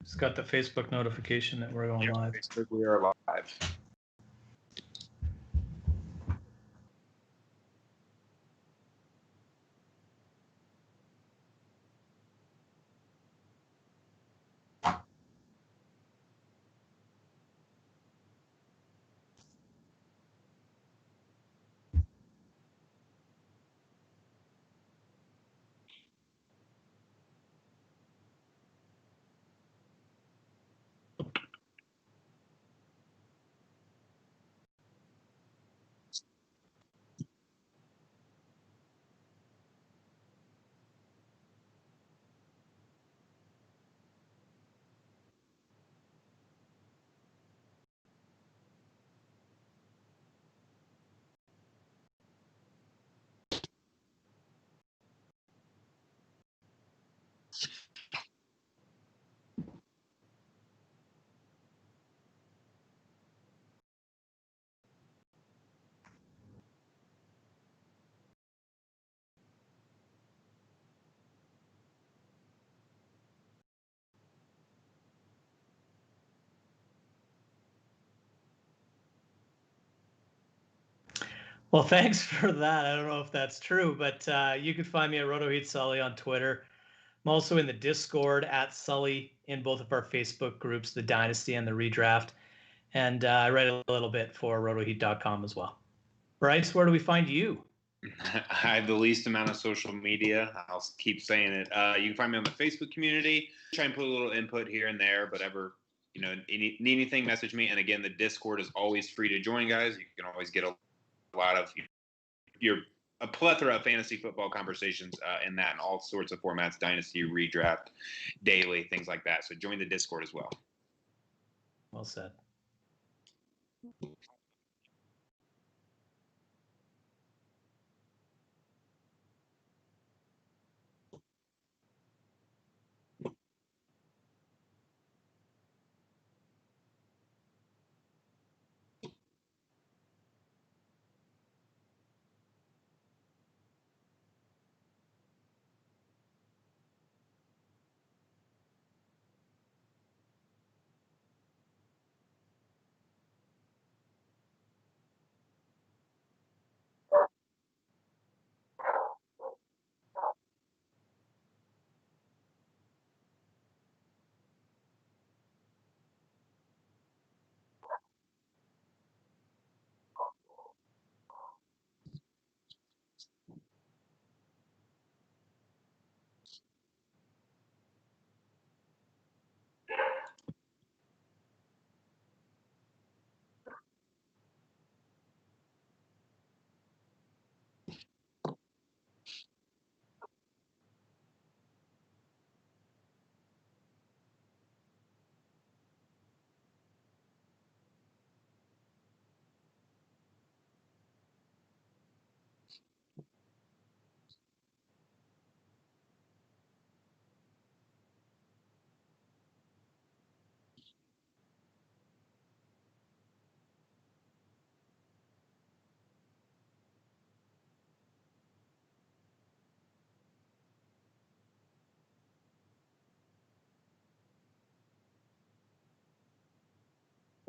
Just got the Facebook notification that we're going live. Facebook, we are live. Well, thanks for that. I don't know if that's true, but you can find me at RotoHeat Sully on Twitter. I'm also in the Discord at Sully in both of our Facebook groups, the Dynasty and the Redraft. And I write a little bit for rotoheat.com as well. Bryce, where do we find you? I have the least amount of social media. I'll keep saying it. You can find me on the Facebook community. Try and put a little input here and there, but need anything, message me. And again, the Discord is always free to join, guys. You can always get a lot of a plethora of fantasy football conversations in that and all sorts of formats, Dynasty, Redraft, Daily, things like that. So join the Discord as well. Well said.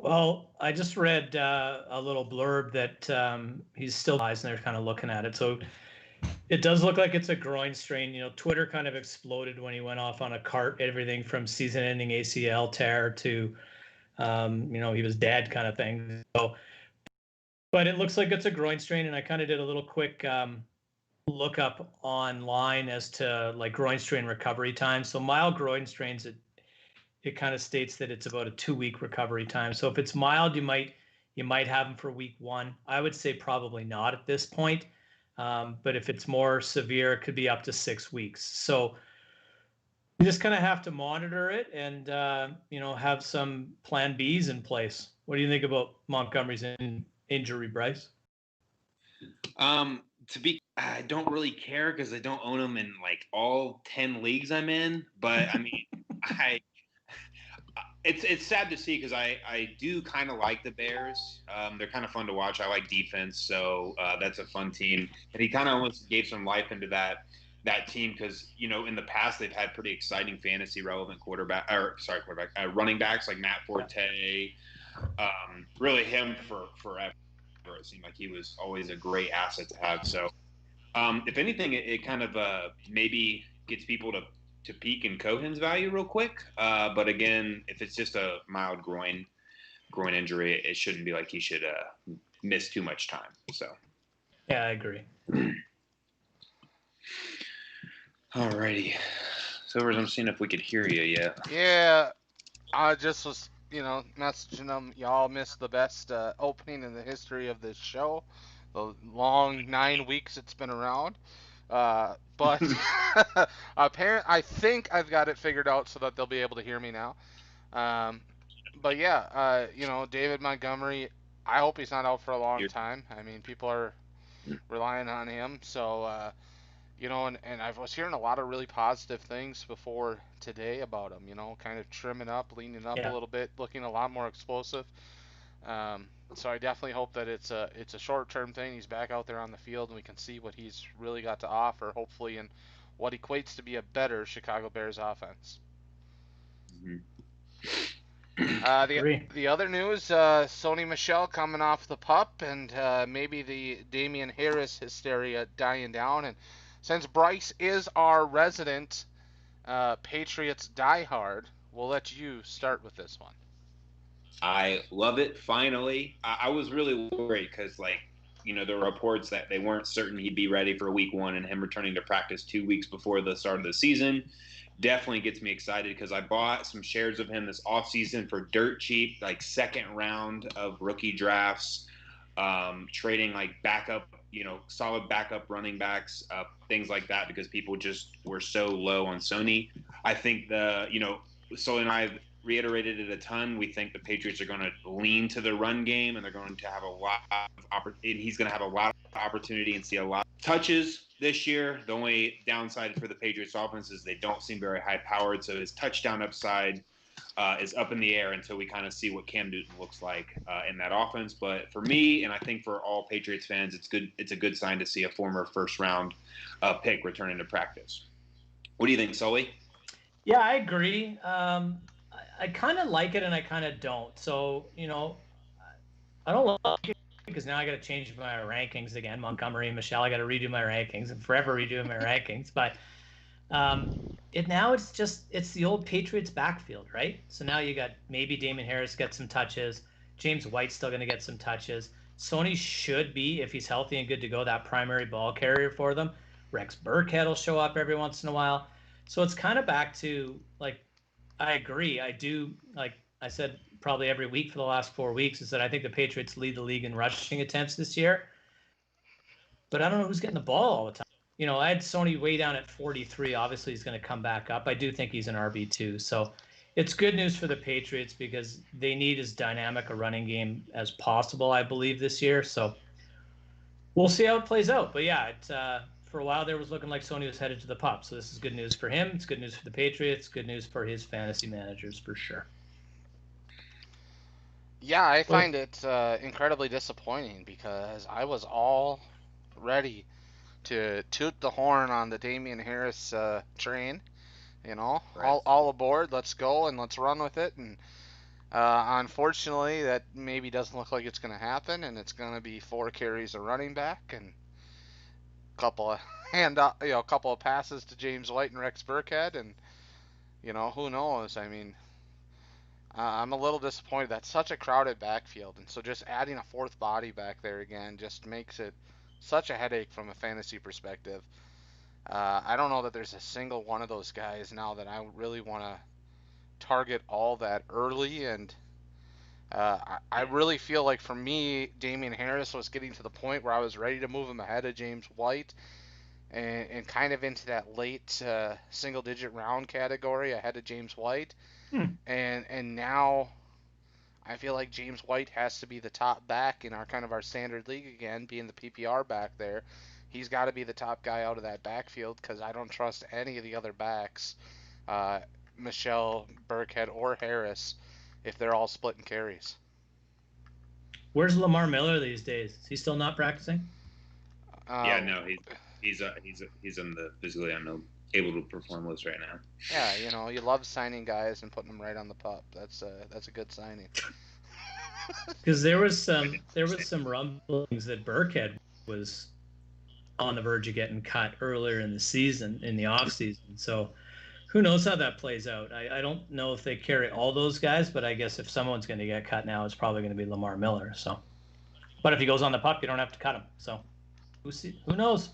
Well, I just read a little blurb that he's still and they're kind of looking at it. So it does look like it's a groin strain. Twitter kind of exploded when he went off on a cart, everything from season-ending ACL tear to, he was dead kind of thing. So, but it looks like it's a groin strain, and I kind of did a little quick look up online as to like groin strain recovery time. So mild groin strains, it kind of states that it's about a 2-week recovery time. So if it's mild, you might have them for week 1. I would say probably not at this point. But if it's more severe, it could be up to 6 weeks. So you just kind of have to monitor it and, have some plan Bs in place. What do you think about Montgomery's injury, Bryce? I don't really care because I don't own him in like all 10 leagues I'm in. But I mean, it's sad to see because I do kind of like the Bears. They're kind of fun to watch. I like defense, so that's a fun team. And he kind of almost gave some life into that that team because in the past they've had pretty exciting fantasy relevant running backs like Matt Forte, really him for forever. It seemed like he was always a great asset to have. So if anything, it kind of maybe gets people to peak in Cohen's value real quick. But again, if it's just a mild groin injury, it shouldn't be like he should miss too much time. So yeah, I agree. Alrighty. Silvers, I'm seeing if we could hear you yet. Yeah, I just was, messaging them. Y'all missed the best opening in the history of this show. The long 9 weeks it's been around. But I think I've got it figured out so that they'll be able to hear me now. But yeah, David Montgomery, I hope he's not out for a long time. I mean, people are relying on him. So, and I was hearing a lot of really positive things before today about him, kind of trimming up, leaning up a little bit, looking a lot more explosive. So I definitely hope that it's a short-term thing. He's back out there on the field, and we can see what he's really got to offer, hopefully, in what equates to be a better Chicago Bears offense. Mm-hmm. The other news, Sony Michel coming off the pup, and maybe the Damian Harris hysteria dying down. And since Bryce is our resident Patriots diehard, we'll let you start with this one. I love it. Finally, I was really worried because, there were reports that they weren't certain he'd be ready for week 1, and him returning to practice 2 weeks before the start of the season definitely gets me excited because I bought some shares of him this offseason for dirt cheap, like second round of rookie drafts, trading like backup, solid backup running backs, things like that, because people just were so low on Sony. I think Sully and I reiterated it a ton. We think the Patriots are going to lean to the run game, and they're going to have a lot of opportunity. He's going to have a lot of opportunity and see a lot of touches this year. The only downside for the Patriots offense is they don't seem very high powered, so his touchdown upside is up in the air until we kind of see what Cam Newton looks like in that offense. But for me, and I think for all Patriots fans, it's a good sign to see a former first round pick returning to practice. What do you think, Sully? Yeah, I agree. I kind of like it and I kind of don't. So, I don't like it because now I got to change my rankings again. Montgomery and Michelle, I got to redo my rankings and forever redoing my rankings. But it's the old Patriots backfield, right? So now you got maybe Damon Harris get some touches. James White's still going to get some touches. Sony should be, if he's healthy and good to go, that primary ball carrier for them. Rex Burkhead will show up every once in a while. So it's kind of back to, I agree. I do, like I said, probably every week for the last 4 weeks, is that I think the Patriots lead the league in rushing attempts this year. But I don't know who's getting the ball all the time. I had Sony way down at 43. Obviously, he's going to come back up. I do think he's an RB2. So it's good news for the Patriots because they need as dynamic a running game as possible, I believe, this year. So we'll see how it plays out. But yeah, for a while there was looking like Sony was headed to the pup. So this is good news for him. It's good news for the Patriots. Good news for his fantasy managers for sure. Yeah, I find it incredibly disappointing because I was all ready to toot the horn on the Damian Harris train. Right. all aboard, let's go and let's run with it. And unfortunately, that maybe doesn't look like it's going to happen, and it's going to be 4 carries a running back and a couple of passes to James White and Rex Burkhead, and who knows? I mean, I'm a little disappointed. That's such a crowded backfield, and so just adding a 4th body back there again just makes it such a headache from a fantasy perspective. I don't know that there's a single one of those guys now that I really want to target all that early, and I really feel like for me, Damian Harris was getting to the point where I was ready to move him ahead of James White and kind of into that late single-digit round category ahead of James White. And now I feel like James White has to be the top back in our standard league again, being the PPR back there. He's got to be the top guy out of that backfield because I don't trust any of the other backs, Michelle, Burkhead, or Harris, if they're all splitting carries. Where's Lamar Miller these days? Is he still not practicing? Yeah, no, he's in the physically unable to perform list right now. Yeah, you love signing guys and putting them right on the pup. That's a good signing. Because there was some rumblings that Burkhead was on the verge of getting cut earlier in the season, in the off season. So who knows how that plays out? I don't know if they carry all those guys, but I guess if someone's going to get cut now, it's probably going to be Lamar Miller. So, but if he goes on the pup, you don't have to cut him. So who knows?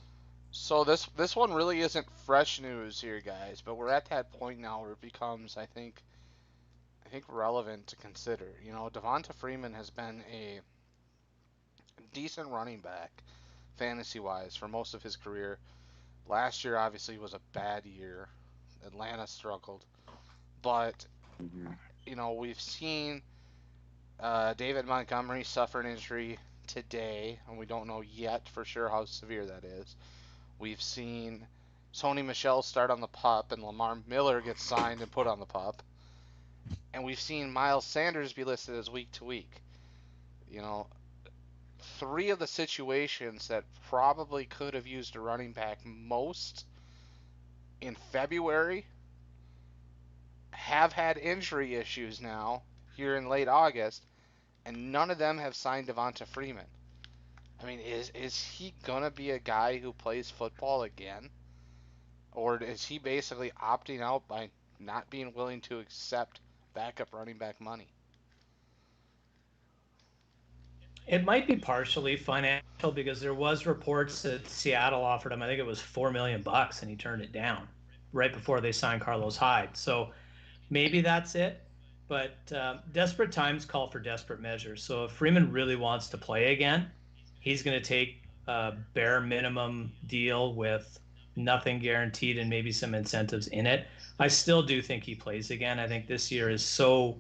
So this one really isn't fresh news here, guys, but we're at that point now where it becomes, I think relevant to consider. Devonta Freeman has been a decent running back fantasy wise for most of his career. Last year obviously was a bad year. Atlanta struggled, but we've seen David Montgomery suffer an injury today, and we don't know yet for sure how severe that is. We've seen Sony Michel start on the pup, and Lamar Miller gets signed and put on the pup. And we've seen Miles Sanders be listed as week to week. Three of the situations that probably could have used a running back most in February have had injury issues now here in late August, and none of them have signed Devonta Freeman. I mean, is he gonna be a guy who plays football again, or is he basically opting out by not being willing to accept backup running back money? It might be partially financial because there was reports that Seattle offered him, I think it was $4 million, and he turned it down right before they signed Carlos Hyde. So maybe that's it. But desperate times call for desperate measures. So if Freeman really wants to play again, he's going to take a bare minimum deal with nothing guaranteed and maybe some incentives in it. I still do think he plays again. I think this year is so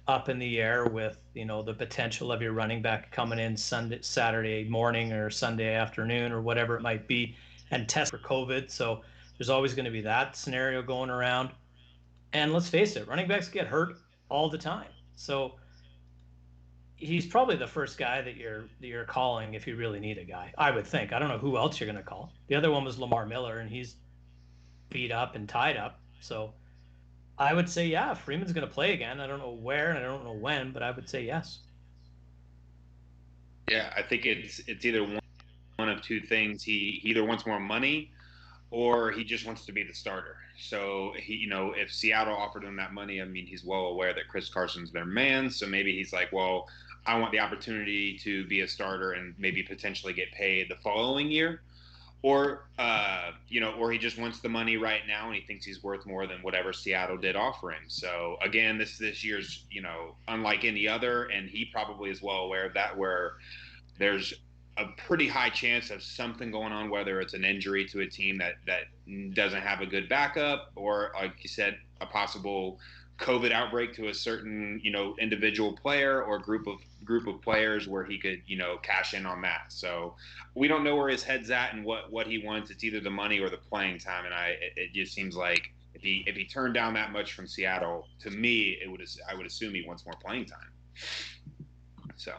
up in the air with the potential of your running back coming in Saturday morning or Sunday afternoon or whatever it might be and test for COVID. So there's always going to be that scenario going around. And let's face it, running backs get hurt all the time. So he's probably the first guy that you're calling if you really need a guy. I would think. I don't know who else you're going to call. The other one was Lamar Miller, and he's beat up and tied up. So I would say, yeah, Freeman's going to play again. I don't know where and I don't know when, but I would say yes. Yeah, I think it's either one of two things. He either wants more money or he just wants to be the starter. So if Seattle offered him that money, I mean, he's well aware that Chris Carson's their man. So maybe he's like, well, I want the opportunity to be a starter and maybe potentially get paid the following year. Or or he just wants the money right now and he thinks he's worth more than whatever Seattle did offer him. So again, this year's unlike any other, and he probably is well aware of that, where there's a pretty high chance of something going on, whether it's an injury to a team that doesn't have a good backup, or like you said, a possible COVID outbreak to a certain individual player or group of players where he could cash in on that. So we don't know where his head's at and what he wants. It's either the money or the playing time, and it just seems like if he turned down that much from Seattle, to me I would assume he wants more playing time. So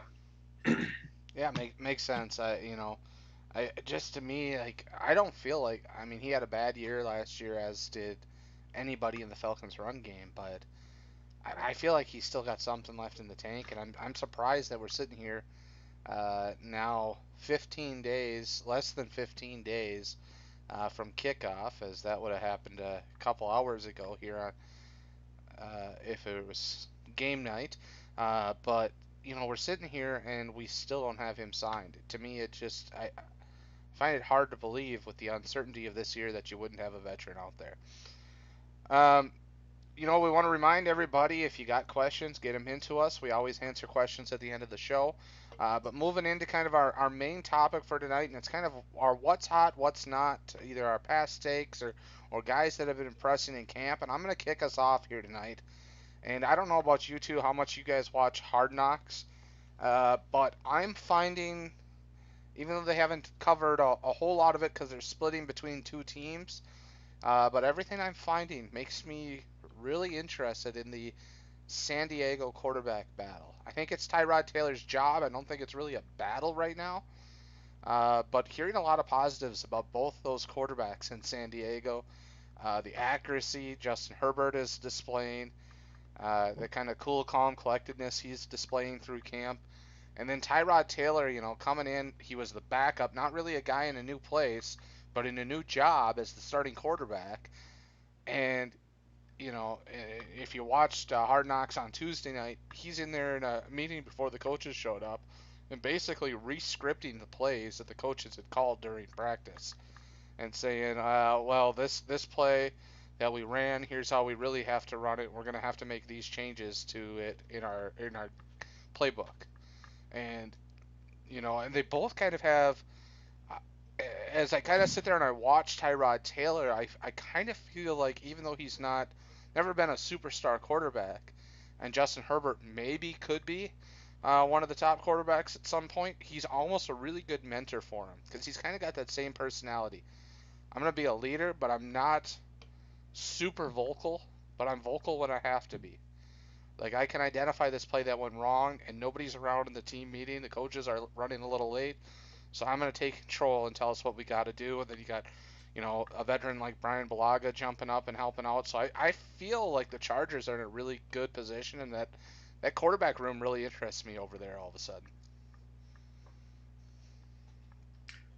Yeah, makes sense. To me, like, I don't feel like, I mean, he had a bad year last year, as did anybody in the Falcons run game, but I feel like he's still got something left in the tank, and I'm surprised that we're sitting here now 15 days, less than 15 days from kickoff, as that would have happened a couple hours ago here on if it was game night. But we're sitting here and we still don't have him signed. To me, I find it hard to believe with the uncertainty of this year that you wouldn't have a veteran out there. We want to remind everybody, if you got questions, get them into us. We always answer questions at the end of the show. But moving into kind of our main topic for tonight, and it's kind of our what's hot, what's not, either our past takes or guys that have been impressing in camp. And I'm going to kick us off here tonight. And I don't know about you two, how much you guys watch Hard Knocks, but I'm finding, even though they haven't covered a whole lot of it because they're splitting between two teams, but everything I'm finding makes me really interested in the San Diego quarterback battle. I think it's Tyrod Taylor's job. I don't think it's really a battle right now. But hearing a lot of positives about both those quarterbacks in San Diego. The accuracy Justin Herbert is displaying, the kind of cool, calm collectedness he's displaying through camp. And then Tyrod Taylor, coming in, he was the backup, not really a guy in a new place, but in a new job as the starting quarterback. And, if you watched Hard Knocks on Tuesday night, he's in there in a meeting before the coaches showed up and basically re-scripting the plays that the coaches had called during practice and saying, well, this play that we ran, here's how we really have to run it. We're going to have to make these changes to it in our playbook. And and they both kind of have. As I kind of sit there and I watch Tyrod Taylor, I kind of feel like even though he's never been a superstar quarterback, and Justin Herbert maybe could be one of the top quarterbacks at some point, he's almost a really good mentor for him because he's kind of got that same personality. I'm going to be a leader, but I'm not super vocal, but I'm vocal when I have to be. Like, I can identify this play that went wrong, and nobody's around in the team meeting. The coaches are running a little late, so I'm going to take control and tell us what we got to do. And then you got, a veteran like Brian Balaga jumping up and helping out. So I feel like the Chargers are in a really good position, and that quarterback room really interests me over there all of a sudden.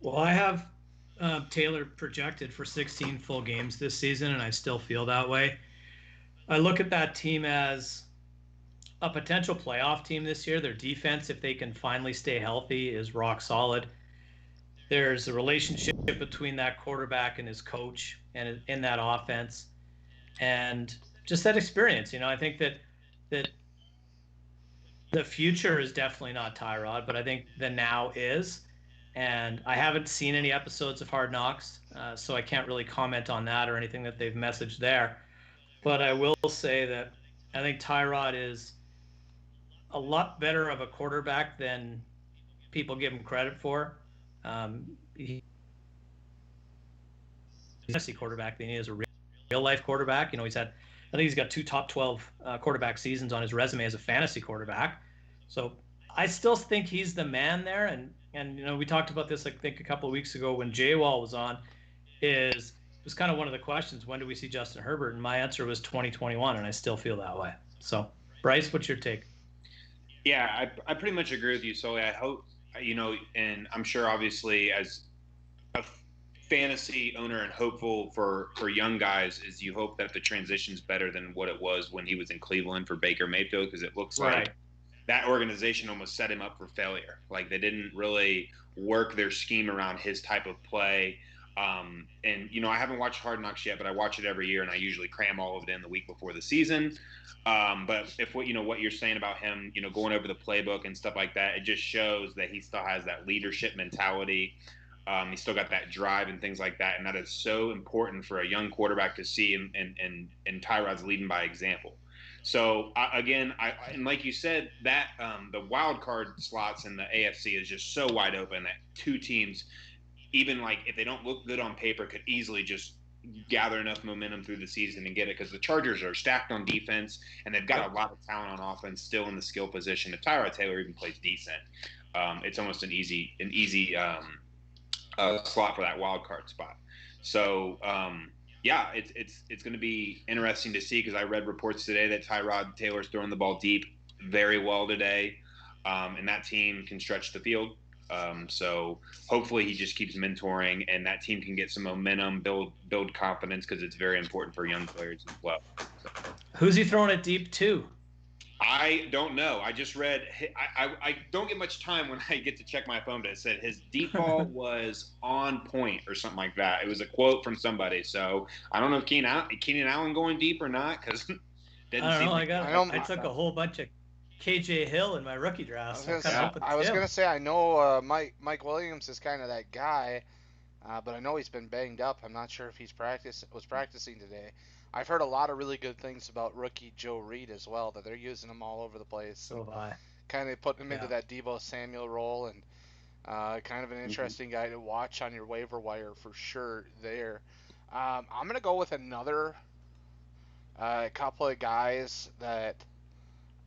Well, I have Taylor projected for 16 full games this season, and I still feel that way. I look at that team as a potential playoff team this year. Their defense, if they can finally stay healthy, is rock solid. There's a relationship between that quarterback and his coach and in that offense, and just that experience. I think that the future is definitely not Tyrod, but I think the now is. And I haven't seen any episodes of Hard Knocks, so I can't really comment on that or anything that they've messaged there. But I will say that I think Tyrod is a lot better of a quarterback than people give him credit for. He's a fantasy quarterback than he is a real life quarterback. I think he's got 2 top 12 quarterback seasons on his resume as a fantasy quarterback. So I still think he's the man there. And we talked about this, I think, a couple of weeks ago when J-Wall was on. It was kind of one of the questions, when do we see Justin Herbert? And my answer was 2021, and I still feel that way. So, Bryce, what's your take? Yeah, I pretty much agree with you, Sully. I hope, and I'm sure obviously as a fantasy owner and hopeful for young guys is you hope that the transition's better than what it was when he was in Cleveland for Baker Mayfield, because it looks like that organization almost set him up for failure. Like, they didn't really work their scheme around his type of play. And I haven't watched Hard Knocks yet, but I watch it every year, and I usually cram all of it in the week before the season. But if what you're saying about him, going over the playbook and stuff like that, it just shows that he still has that leadership mentality. He's still got that drive and things like that, and that is so important for a young quarterback to see. And Tyrod's leading by example. So and like you said, that the wild card slots in the AFC is just so wide open that two teams, even like if they don't look good on paper, could easily just gather enough momentum through the season and get it, because the Chargers are stacked on defense and they've got a lot of talent on offense still in the skill position. If Tyrod Taylor even plays decent, it's almost an easy slot for that wild card spot. So it's going to be interesting to see, because I read reports today that Tyrod Taylor's throwing the ball deep very well today, and that team can stretch the field. So hopefully he just keeps mentoring, and that team can get some momentum, build confidence, because it's very important for young players as well. So. Who's he throwing it deep to? I don't know. I just read. I don't get much time when I get to check my phone, but it said his deep ball was on point or something like that. It was a quote from somebody. So I don't know if Keenan Allen going deep or not, because I don't know. I took a whole bunch of KJ Hill in my rookie draft. I was gonna say I know Mike Williams is kind of that guy, but I know he's been banged up. I'm not sure if was practicing today. I've heard a lot of really good things about rookie Joe Reed as well, that they're using him all over the place. So have I. Kind of putting him into that Deebo Samuel role, and kind of an interesting guy to watch on your waiver wire for sure there. I'm going to go with another couple of guys that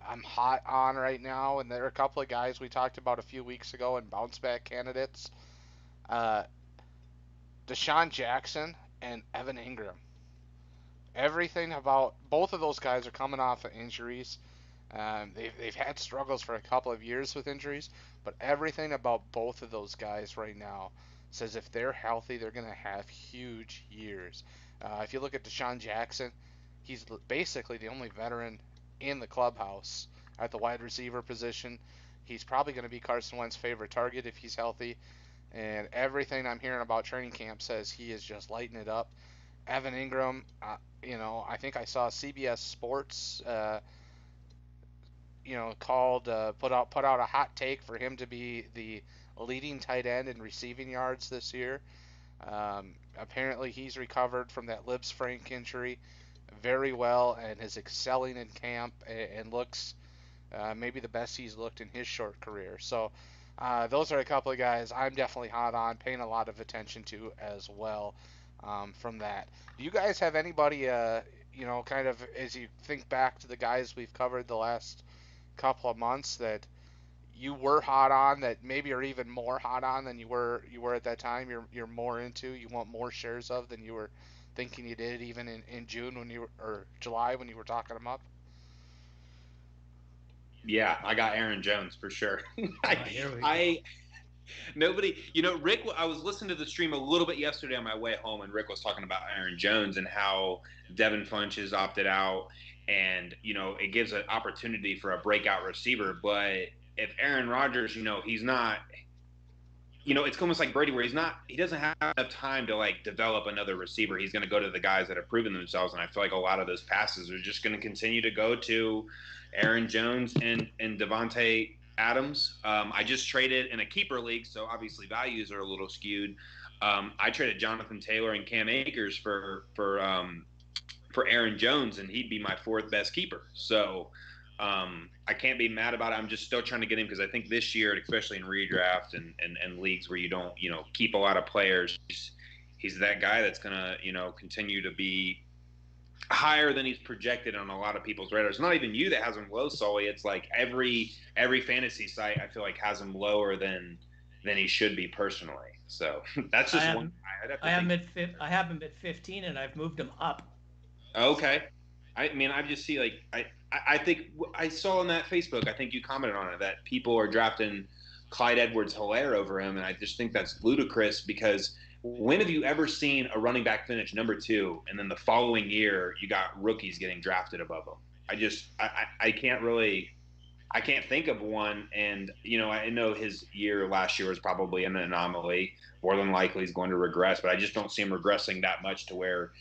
I'm hot on right now, and there are a couple of guys we talked about a few weeks ago and bounce back candidates. Uh, Deshaun Jackson and Evan Ingram. Everything about both of those guys are coming off of injuries. They've had struggles for a couple of years with injuries, but everything about both of those guys right now says if they're healthy, they're going to have huge years. If you look at Deshaun Jackson, he's basically the only veteran in the clubhouse at the wide receiver position. He's probably going to be Carson Wentz's favorite target if he's healthy, and everything I'm hearing about training camp says he is just lighting it up. Evan Ingram, I think I saw CBS Sports called put out a hot take for him to be the leading tight end in receiving yards this year. Apparently, he's recovered from that Libs Frank injury very well and is excelling in camp and looks maybe the best he's looked in his short career. So those are a couple of guys I'm definitely hot on, paying a lot of attention to as well. From that, do you guys have anybody? Kind of as you think back to the guys we've covered the last couple of months that you were hot on, that maybe are even more hot on than you were at that time, you're more into, you want more shares of than you were thinking you did even in June when you were, or July when you were talking them up? Yeah, I got Aaron Jones for sure. Here we go. Nobody, Rick, I was listening to the stream a little bit yesterday on my way home, and Rick was talking about Aaron Jones and how Devin Funchess opted out. And, it gives an opportunity for a breakout receiver. But if Aaron Rodgers, he's not, it's almost like Brady where he doesn't have enough time to like develop another receiver. He's going to go to the guys that have proven themselves. And I feel like a lot of those passes are just going to continue to go to Aaron Jones and Devontae Adams. I just traded in a keeper league, so obviously values are a little skewed. I traded Jonathan Taylor and Cam Akers for Aaron Jones, and he'd be my fourth best keeper. So I can't be mad about it. I'm just still trying to get him because I think this year, especially in redraft and leagues where you don't keep a lot of players, he's that guy that's gonna continue to be higher than he's projected on a lot of people's radars. Not even you that has him low, Sully. It's like every fantasy site I feel like has him lower than he should be personally. So that's just one. I have him at 15, and I've moved him up. Okay. I mean, I just see like I think I saw on that Facebook. I think you commented on it that people are drafting Clyde Edwards-Helaire over him, and I just think that's ludicrous because when have you ever seen a running back finish number 2, and then the following year you got rookies getting drafted above them? I can't think of one. And I know his year last year was probably an anomaly. More than likely he's going to regress, but I just don't see him regressing that much to where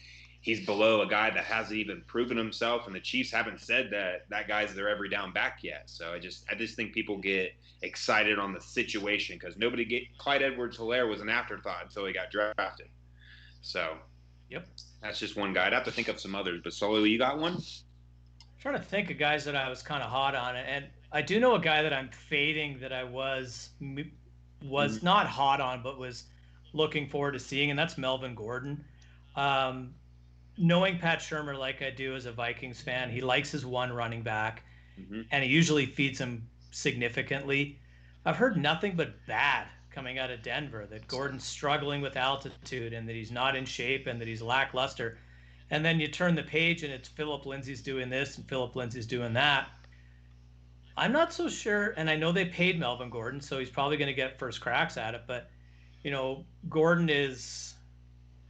he's below a guy that hasn't even proven himself, and the Chiefs haven't said that guy's their every down back yet. So I just think people get excited on the situation because Clyde Edwards-Helaire was an afterthought until he got drafted. So Yep. That's just one guy. I'd have to think of some others, but Sully, you got one? I'm trying to think of guys that I was kind of hot on, and I do know a guy that I'm fading that I was not hot on, but was looking forward to seeing, and that's Melvin Gordon. Knowing Pat Shurmur like I do as a Vikings fan, he likes his one running back, and he usually feeds him significantly. I've heard nothing but bad coming out of Denver, that Gordon's struggling with altitude and that he's not in shape and that he's lackluster. And then you turn the page and it's Philip Lindsay's doing this and Philip Lindsay's doing that. I'm not so sure, and I know they paid Melvin Gordon, so he's probably going to get first cracks at it. But, Gordon is,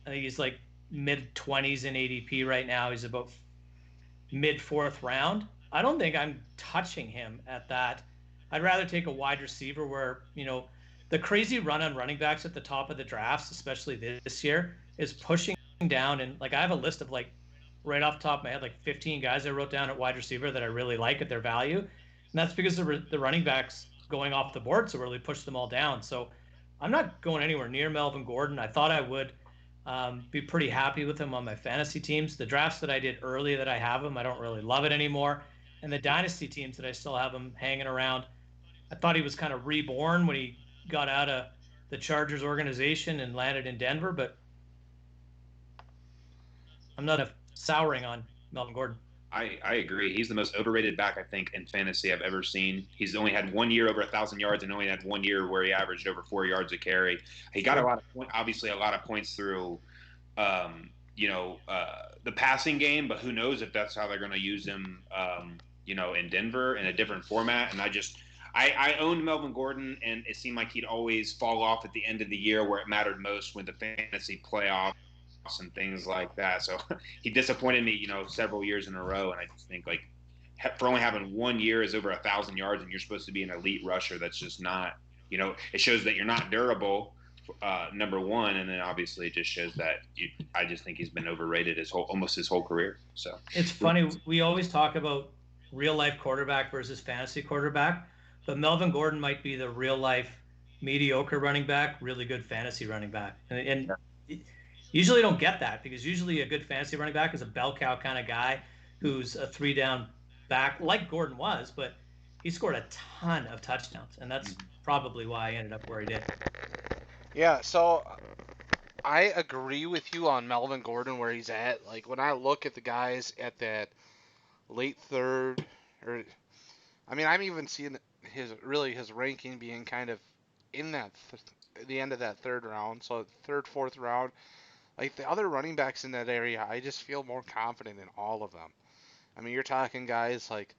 I think he's like mid-20s in ADP right now. He's about mid-4th round. I don't think I'm touching him at that. I'd rather take a wide receiver where, the crazy run on running backs at the top of the drafts, especially this year, is pushing down. And like I have a list of like right off the top of my head, like 15 guys I wrote down at wide receiver that I really like at their value. And that's because the running backs going off the board so early pushed them all down. So I'm not going anywhere near Melvin Gordon. I thought I would be pretty happy with him on my fantasy teams. The drafts that I did early that I have him, I don't really love it anymore. And the dynasty teams that I still have him hanging around, I thought he was kind of reborn when he got out of the Chargers organization and landed in Denver, but I'm not souring on Melvin Gordon. I agree. He's the most overrated back I think in fantasy I've ever seen. He's only had 1 year over 1,000 yards, and only had 1 year where he averaged over 4 yards a carry. He got obviously a lot of points through, the passing game, but who knows if that's how they're going to use him, in Denver in a different format. And I owned Melvin Gordon, and it seemed like he'd always fall off at the end of the year where it mattered most with the fantasy playoffs and things like that. So he disappointed me, several years in a row. And I just think like for only having 1 year is over 1,000 yards, and you're supposed to be an elite rusher, that's just not. It shows that you're not durable. Number one, and then obviously it just shows that I just think he's been overrated almost his whole career. So It's funny. We always talk about real life quarterback versus fantasy quarterback, but Melvin Gordon might be the real life mediocre running back, really good fantasy running back. And usually don't get that because usually a good fantasy running back is a bell cow kind of guy who's a 3 down back like Gordon was, but he scored a ton of touchdowns. And that's probably why I ended up where he did. Yeah, so I agree with you on Melvin Gordon where he's at. Like when I look at the guys at that late third, or I mean, I'm even seeing his ranking being kind of in that the end of that third round, so third, fourth round. Like the other running backs in that area, I just feel more confident in all of them. I mean, you're talking guys like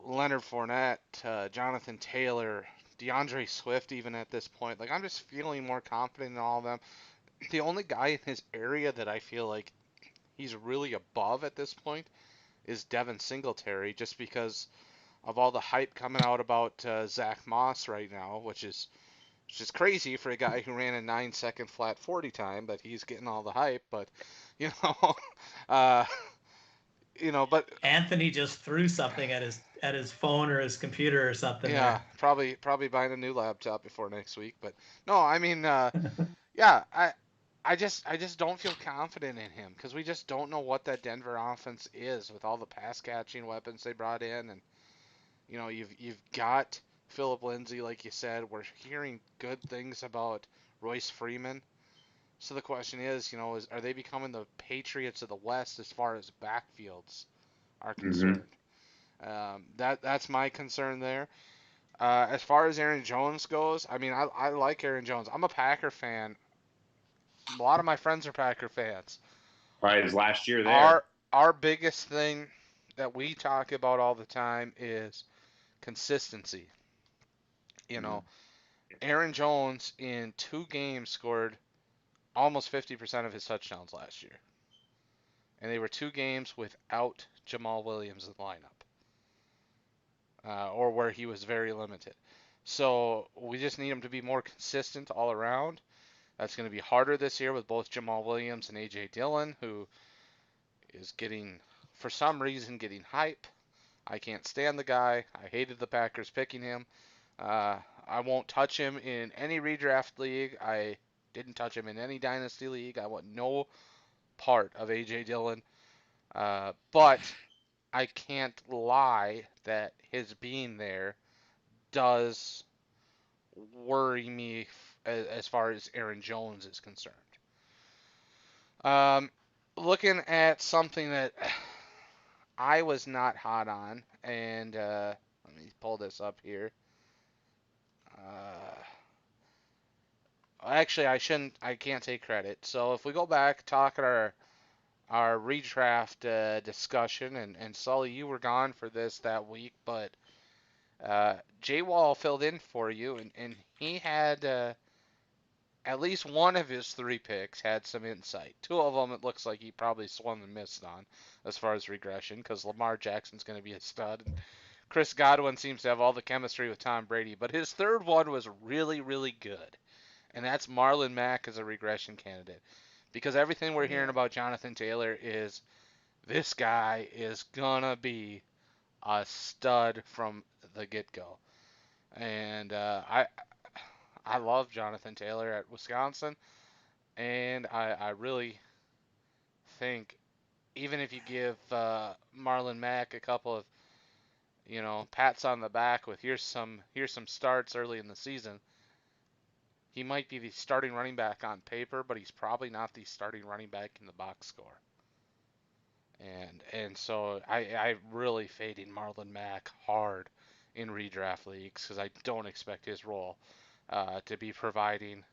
Leonard Fournette, Jonathan Taylor, DeAndre Swift, even at this point. Like I'm just feeling more confident in all of them. The only guy in his area that I feel like he's really above at this point is Devin Singletary, just because of all the hype coming out about Zach Moss right now, which is crazy for a guy who ran a 9 second flat 40 time, but he's getting all the hype. But you know, uh, but Anthony just threw something at his phone or his computer or something yeah, there. probably buying a new laptop before next week. But no, I mean, yeah, I just don't feel confident in him because we just don't know what that Denver offense is with all the pass catching weapons they brought in, and you've got Philip Lindsay, like you said. We're hearing good things about Royce Freeman. So the question is, are they becoming the Patriots of the West as far as backfields are concerned? That's my concern there. As far as Aaron Jones goes, I mean, I like Aaron Jones. I'm a Packer fan. A lot of my friends are Packer fans. Probably his last year there. Our biggest thing that we talk about all the time is consistency. You know, Aaron Jones in 2 games scored almost 50% of his touchdowns last year. And they were 2 games without Jamal Williams in the lineup, or where he was very limited. So we just need him to be more consistent all around. That's going to be harder this year with both Jamal Williams and A.J. Dillon, who is for some reason, getting hype. I can't stand the guy. I hated the Packers picking him. I won't touch him in any redraft league. I didn't touch him in any dynasty league. I want no part of A.J. Dillon. But I can't lie that his being there does worry me as far as Aaron Jones is concerned. Um, Looking at something that I was not hot on, and let me pull this up here. Actually, I shouldn't. I can't take credit. So if we go back, talk at our redraft discussion, and Sully, you were gone for this that week, but J Wall filled in for you, and he had at least one of his 3 picks had some insight. 2 of them it looks like he probably swung and missed on as far as regression, because Lamar Jackson's going to be a stud. And Chris Godwin seems to have all the chemistry with Tom Brady, but his third one was really, really good. And that's Marlon Mack as a regression candidate. Because everything we're hearing about Jonathan Taylor is this guy is going to be a stud from the get-go. And I love Jonathan Taylor at Wisconsin, and I really think even if you give Marlon Mack a couple of pats on the back with here's some starts early in the season, he might be the starting running back on paper, but he's probably not the starting running back in the box score. And so I really fading Marlon Mack hard in redraft leagues because I don't expect his role to be providing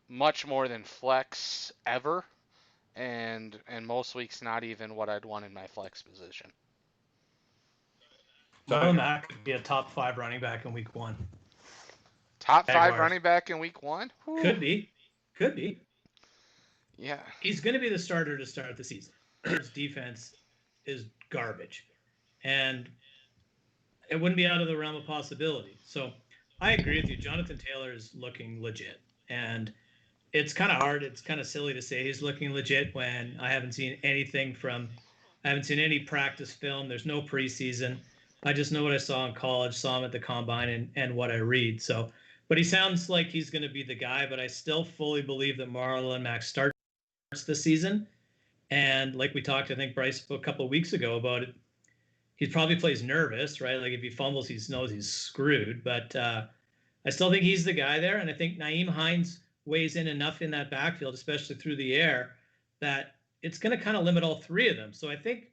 much more than flex ever, and most weeks not even what I'd want in my flex position. Marlon Mack could be a top 5 running back in week 1. Top 5 Jaguars. running back in week 1? Whew. Could be. Yeah. He's going to be the starter to start the season. His defense is garbage. And it wouldn't be out of the realm of possibility. So I agree with you. Jonathan Taylor is looking legit. And it's kind of hard. It's kind of silly to say he's looking legit when I haven't seen anything I haven't seen any practice film. There's no preseason. I just know what I saw in college, saw him at the combine, and what I read. So, but he sounds like he's going to be the guy, but I still fully believe that Marlon Mack starts the season. And like we talked, I think, Bryce, a couple of weeks ago about it, he probably plays nervous, right? Like if he fumbles, he knows he's screwed. But I still think he's the guy there. And I think Nyheim Hines weighs in enough in that backfield, especially through the air, that it's going to kind of limit all three of them. So I think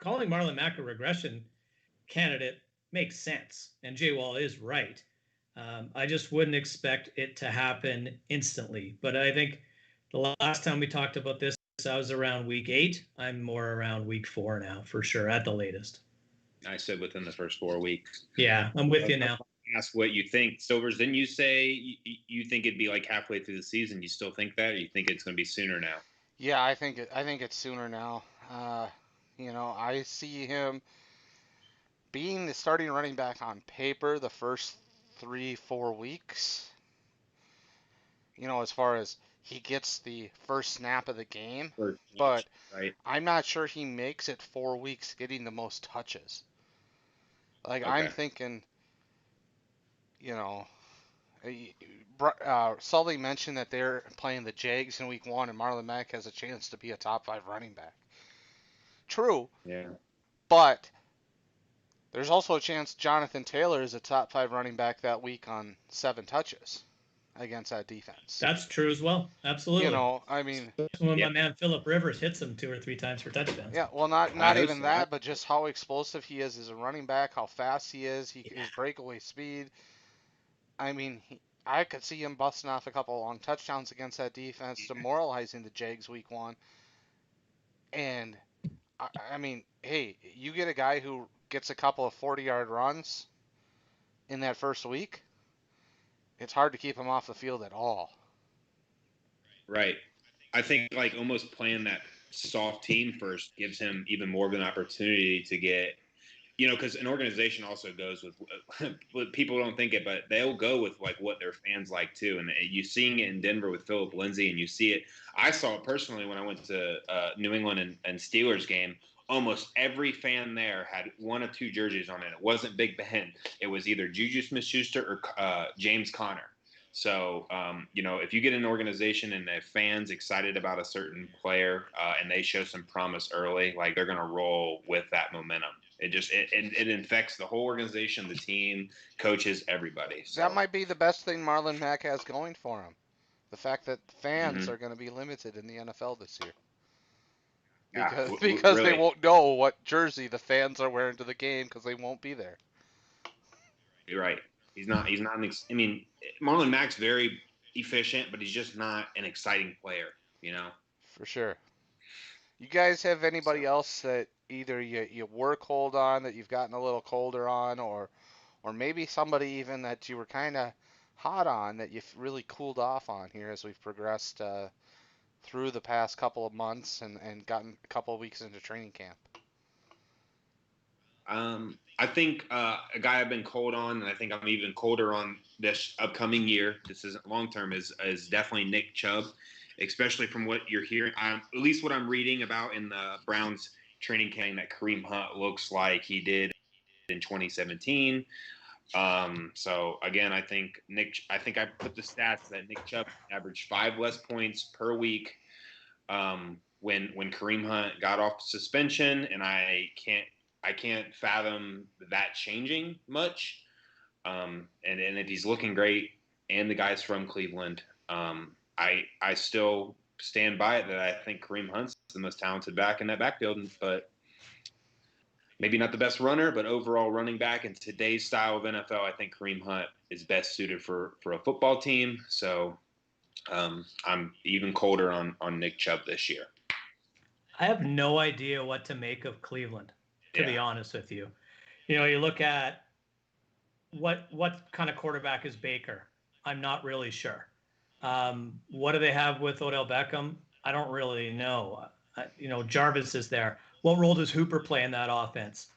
calling Marlon Mack a regression candidate makes sense. And Jay Wall is right. I just wouldn't expect it to happen instantly. But I think the last time we talked about this, I was around week 8. I'm more around week 4 now, for sure, at the latest. I said within the first 4 weeks. Yeah, I'm with you now. Ask what you think. Silvers, didn't you say you think it'd be like halfway through the season? You still think that, or you think it's going to be sooner now? Yeah, I think it's sooner now. I see him being the starting running back on paper the first 3-4 weeks. As far as he gets the first snap of the game, but right. I'm not sure he makes it 4 weeks getting the most touches. Like, okay. I'm thinking, Sully mentioned that they're playing the Jags in week 1 and Marlon Mack has a chance to be a top 5 running back. True. Yeah. But there's also a chance Jonathan Taylor is a top 5 running back that week on 7 touches against that defense. That's true as well. Absolutely. I mean, when my man Phillip Rivers hits him 2 or 3 times for touchdowns. Yeah, well, not even that, but just how explosive he is as a running back, how fast he is, his breakaway speed. I mean, I could see him busting off a couple long touchdowns against that defense, demoralizing the Jags week 1. And I mean, hey, you get a guy who gets a couple of 40-yard runs in that first week, it's hard to keep him off the field at all. Right. I think like almost playing that soft team first gives him even more of an opportunity to get, because an organization also goes with people don't think it, but they'll go with like what their fans like too. And you seeing it in Denver with Philip Lindsay, and you see it. I saw it personally when I went to New England and Steelers game. Almost every fan there had 1 of 2 jerseys on it. It wasn't Big Ben. It was either Juju Smith-Schuster or James Conner. So, if you get an organization and the fans excited about a certain player and they show some promise early, like they're going to roll with that momentum. It infects the whole organization, the team, coaches, everybody. So. That might be the best thing Marlon Mack has going for him. The fact that fans are going to be limited in the NFL this year. Because really? They won't know what jersey the fans are wearing to the game because they won't be there. You're right. He's not. I mean, Marlon Mack's very efficient, but he's just not an exciting player. For sure. You guys have anybody else that either you were cold on that you've gotten a little colder on, or maybe somebody even that you were kind of hot on that you've really cooled off on here as we've progressed through the past couple of months and gotten a couple of weeks into training camp? I think a guy I've been cold on, and I think I'm even colder on this upcoming year, this isn't long-term, is definitely Nick Chubb, especially from what you're hearing, at least what I'm reading about in the Browns training camp, that Kareem Hunt looks like he did in 2017. So again, I think I put the stats that Nick Chubb averaged 5 less points per week when Kareem Hunt got off suspension, and I can't fathom that changing much. And if he's looking great, and the guy's from Cleveland, I still stand by it that I think Kareem Hunt's the most talented back in that backfield, but maybe not the best runner, but overall running back in today's style of NFL, I think Kareem Hunt is best suited for a football team. So I'm even colder on Nick Chubb this year. I have no idea what to make of Cleveland, to be honest with you. You know, you look at what kind of quarterback is Baker. I'm not really sure. What do they have with Odell Beckham? I don't really know. You know, Jarvis is there. What role does Hooper play in that offense?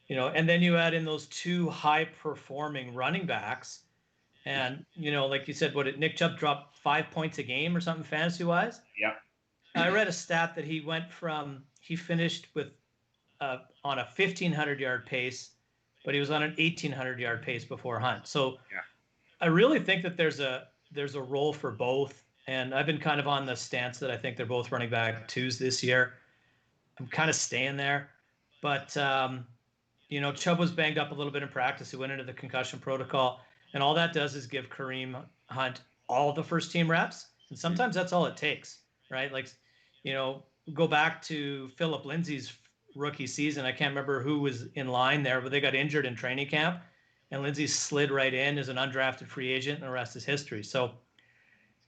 You know, and then you add in those two high-performing running backs, and you know, like you said, Nick Chubb dropped 5 points a game or something fantasy-wise? Yeah. I read a stat that he finished with on a 1,500-yard pace, but he was on an 1,800-yard pace before Hunt. So I really think that there's a role for both, and I've been kind of on the stance that I think they're both running back twos this year. I'm kind of staying there, but you know, Chubb was banged up a little bit in practice. He went into the concussion protocol, and all that does is give Kareem Hunt all the first team reps, and sometimes that's all it takes, right? Like, you know, go back to Phillip Lindsay's rookie season. I can't remember who was in line there, but they got injured in training camp, and Lindsay slid right in as an undrafted free agent, and the rest is history. So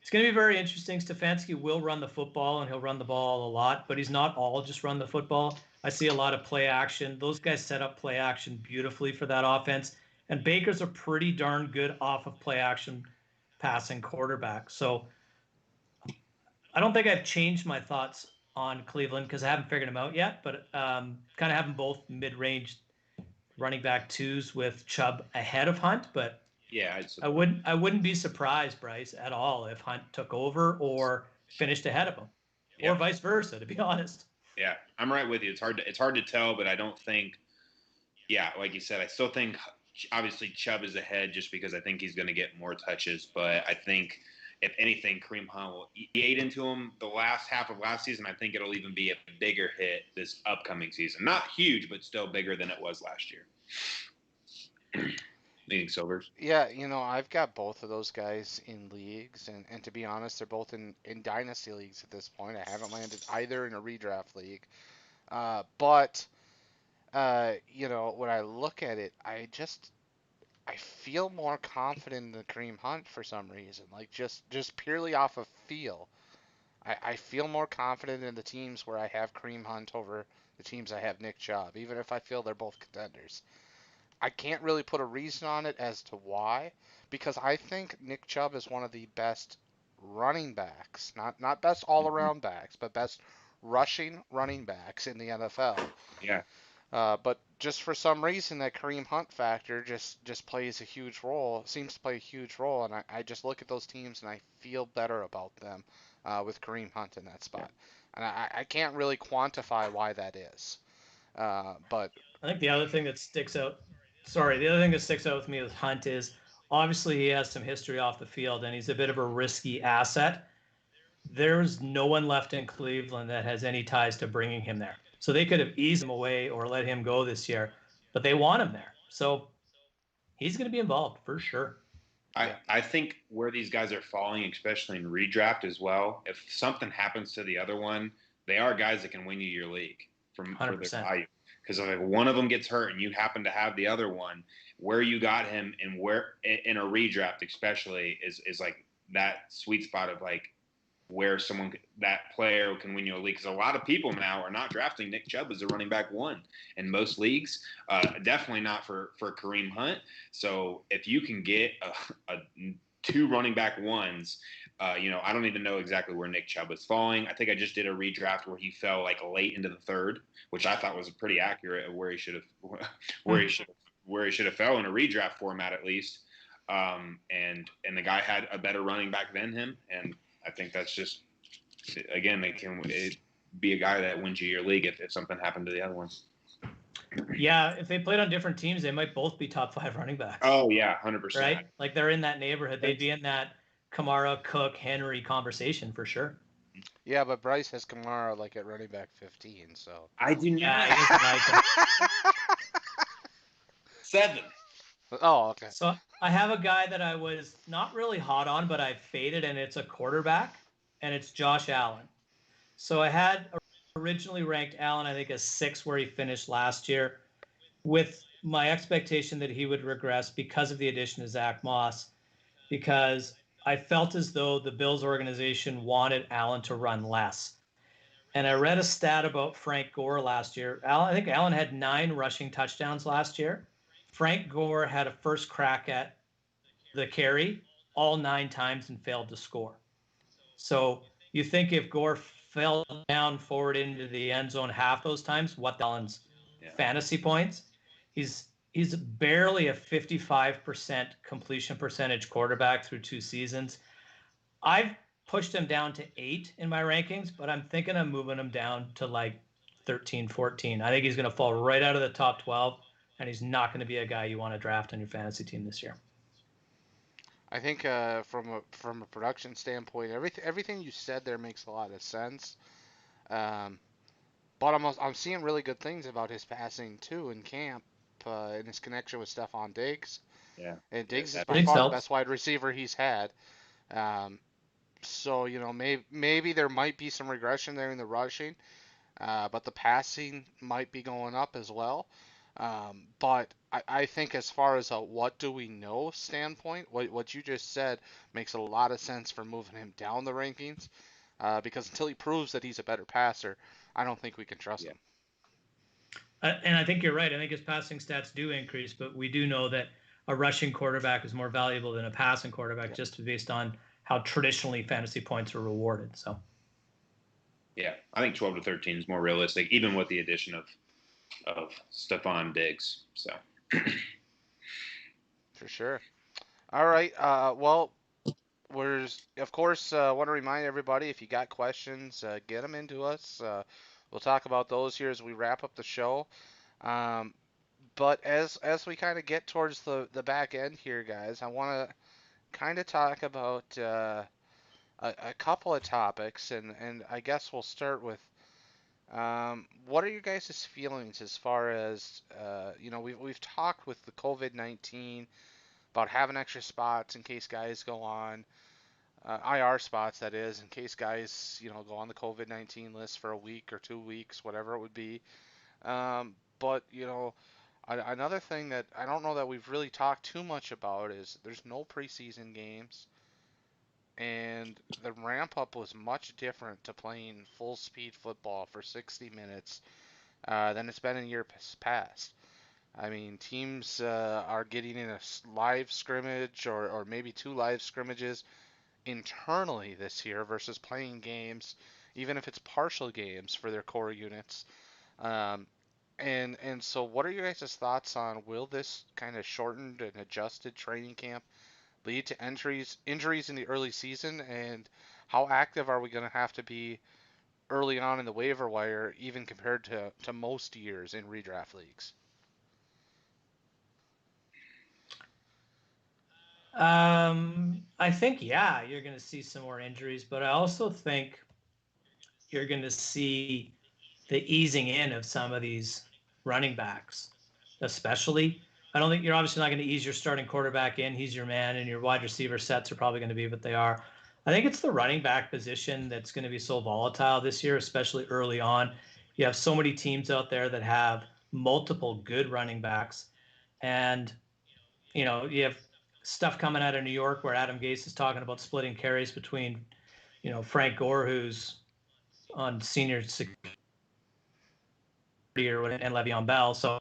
it's going to be very interesting. Stefanski will run the football, and he'll run the ball a lot, but he's not all just run the football. I see a lot of play action. Those guys set up play action beautifully for that offense, and Baker's a pretty darn good off of play action passing quarterback. So I don't think I've changed my thoughts on Cleveland because I haven't figured them out yet, but kind of have them both mid-range running back twos with Chubb ahead of Hunt. But yeah, I wouldn't be surprised, Bryce, at all if Hunt took over or finished ahead of him, or vice versa, to be honest. Yeah, I'm right with you. It's hard to tell, but I don't think. Yeah, like you said, I still think obviously Chubb is ahead just because I think he's going to get more touches, but I think if anything, Kareem Hunt will eat into him the last half of last season. I think it'll even be a bigger hit this upcoming season. Not huge, but still bigger than it was last year. Leading Silvers. Yeah, you know, I've got both of those guys in leagues, and to be honest, they're both in dynasty leagues at this point. I haven't landed either in a redraft league. But you know, when I look at it, I feel more confident in Kareem Hunt for some reason. Like just purely off of feel. I feel more confident in the teams where I have Kareem Hunt over the teams I have Nick Chubb, even if I feel they're both contenders. I can't really put a reason on it as to why, because I think Nick Chubb is one of the best running backs, not best all-around backs, but best rushing running backs in the NFL. Yeah. But just for some reason, that Kareem Hunt factor just plays a huge role, seems to play a huge role, and I just look at those teams and I feel better about them with Kareem Hunt in that spot. And I can't really quantify why that is. But I think the other thing that sticks out with me with Hunt is obviously he has some history off the field and he's a bit of a risky asset. There's no one left in Cleveland that has any ties to bringing him there. So they could have eased him away or let him go this year, but they want him there. So he's going to be involved for sure. I think where these guys are falling, especially in redraft as well, if something happens to the other one, they are guys that can win you your league for their value. Because if one of them gets hurt and you happen to have the other one, where you got him and where in a redraft especially is like that sweet spot of like where that player can win you a league. Because a lot of people now are not drafting Nick Chubb as a running back one in most leagues. Definitely not for Kareem Hunt. So if you can get a two running back ones, you know, I don't even know exactly where Nick Chubb is falling. I think I just did a redraft where he fell like late into the third, which I thought was pretty accurate of where he should have fell in a redraft format at least. And the guy had a better running back than him, and I think that's just, again, it be a guy that wins you your league if something happened to the other ones. Yeah, if they played on different teams, they might both be top 5 running backs. Oh, yeah, 100%. Right? Like they're in that neighborhood. They'd be in that Kamara, Cook, Henry conversation for sure. Yeah, but Bryce has Kamara like at running back 15, so. I do not. Yeah, he doesn't like him. 7. Oh, okay. So I have a guy that I was not really hot on, but I faded, and it's a quarterback. and it's Josh Allen. So I had originally ranked Allen, I think, as 6 where he finished last year, with my expectation that he would regress because of the addition of Zach Moss, because I felt as though the Bills organization wanted Allen to run less. And I read a stat about Frank Gore last year. I think Allen had 9 rushing touchdowns last year. Frank Gore had a first crack at the carry all 9 times and failed to score. So you think if Gore fell down forward into the end zone half those times, what Allen's fantasy points? He's barely a 55% completion percentage quarterback through 2 seasons. I've pushed him down to 8 in my rankings, but I'm thinking of moving him down to like 13, 14. I think he's going to fall right out of the top 12, and he's not going to be a guy you want to draft on your fantasy team this year. I think from a production standpoint, everything you said there makes a lot of sense. But I'm seeing really good things about his passing too in camp, and his connection with Stephon Diggs. Yeah. And Diggs is by Diggs far the helps. best wide receiver he's had. So maybe there might be some regression there in the rushing, but the passing might be going up as well. But I think as far as a what do we know standpoint, what you just said makes a lot of sense for moving him down the rankings, because until he proves that he's a better passer, I don't think we can trust him. And I think you're right. I think his passing stats do increase, but we do know that a rushing quarterback is more valuable than a passing quarterback, just based on how traditionally fantasy points are rewarded. So, yeah, I think 12 to 13 is more realistic, even with the addition of Stephon Diggs. So, for sure. All right. Well, we're of course want to remind everybody, if you got questions, get them into us. We'll talk about those here as we wrap up the show. But as we kind of get towards the back end here, guys, I want to kind of talk about a couple of topics, and I guess we'll start with what are your guys' feelings as far as we've talked with the COVID-19 about having extra spots in case guys go on IR spots, that is, in case guys go on the COVID-19 list for a week or 2 weeks, whatever it would be. But another thing that I don't know that we've really talked too much about is there's no preseason games, and the ramp up was much different to playing full speed football for 60 minutes than it's been in years past. I mean, teams are getting in a live scrimmage or maybe 2 live scrimmages internally this year versus playing games, even if it's partial games for their core units. And so what are your guys' thoughts on, will this kind of shortened and adjusted training camp lead to injuries in the early season, and how active are we going to have to be early on in the waiver wire, even compared to most years in redraft leagues? I think, you're going to see some more injuries, but I also think you're going to see the easing in of some of these running backs, especially. I don't think you're obviously not going to ease your starting quarterback in. He's your man, and your wide receiver sets are probably going to be what they are. I think it's the running back position that's going to be so volatile this year, especially early on. You have so many teams out there that have multiple good running backs, and you have stuff coming out of New York where Adam Gase is talking about splitting carries between, Frank Gore, who's on senior security, and Le'Veon Bell. So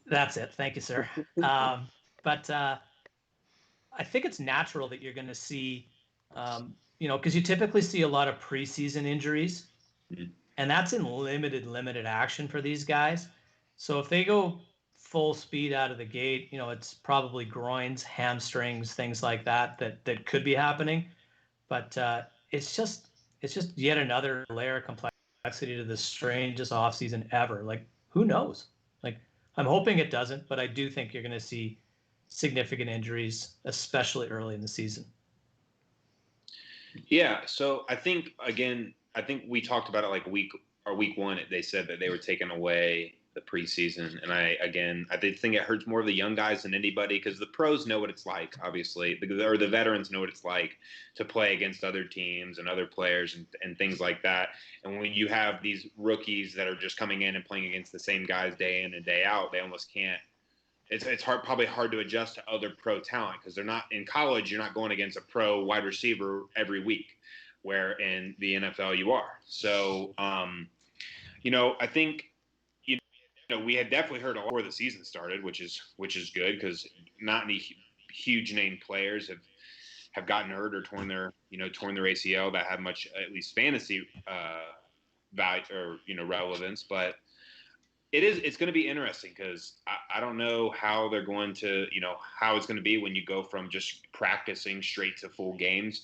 that's it. Thank you, sir. But I think it's natural that you're going to see, because you typically see a lot of preseason injuries, and that's in limited action for these guys. So if they go full speed out of the gate, it's probably groins, hamstrings, things like that could be happening. But it's just yet another layer of complexity to the strangest offseason ever. Like, who knows? Like, I'm hoping it doesn't, but I do think you're going to see significant injuries, especially early in the season. Yeah, so I think we talked about it like week 1. They said that they were taking away the preseason. And I did think it hurts more of the young guys than anybody, because the pros know what it's like, obviously, or the veterans know what it's like to play against other teams and other players and things like that. And when you have these rookies that are just coming in and playing against the same guys day in and day out, they almost can't. It's probably hard to adjust to other pro talent, because they're not in college. You're not going against a pro wide receiver every week, where in the NFL you are. So, I think we had definitely heard a lot before the season started, which is good, because not any huge name players have gotten hurt or torn their ACL that have much, at least fantasy value or relevance. But it's going to be interesting, because I don't know how they're going to how it's going to be when you go from just practicing straight to full games,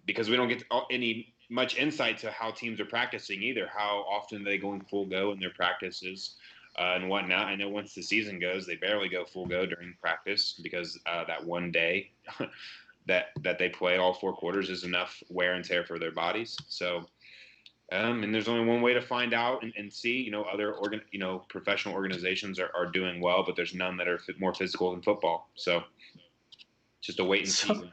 because we don't get any much insight to how teams are practicing either. How often are they going full go in their practices and whatnot? I know once the season goes, they barely go full go during practice, because that one day that they play all 4 quarters is enough wear and tear for their bodies. So, and there's only one way to find out and see. Other professional organizations are doing well, but there's none that are more physical than football. So, just a wait and see.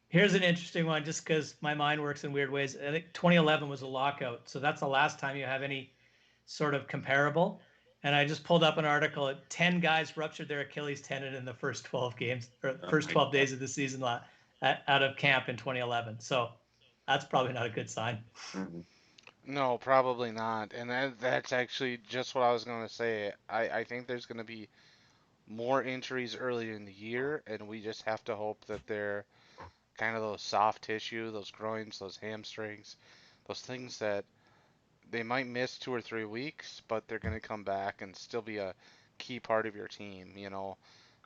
Here's an interesting one, just because my mind works in weird ways. I think 2011 was a lockout, so that's the last time you have any sort of comparable. And I just pulled up an article. 10 guys ruptured their Achilles tendon in the first 12 games, or first 12 days of the season out of camp in 2011. So that's probably not a good sign. Mm-hmm. No, probably not. And that's actually just what I was going to say. I think there's going to be more injuries early in the year, and we just have to hope that they're kind of those soft tissue, those groins, those hamstrings, those things that they might miss 2 or 3 weeks, but they're going to come back and still be a key part of your team.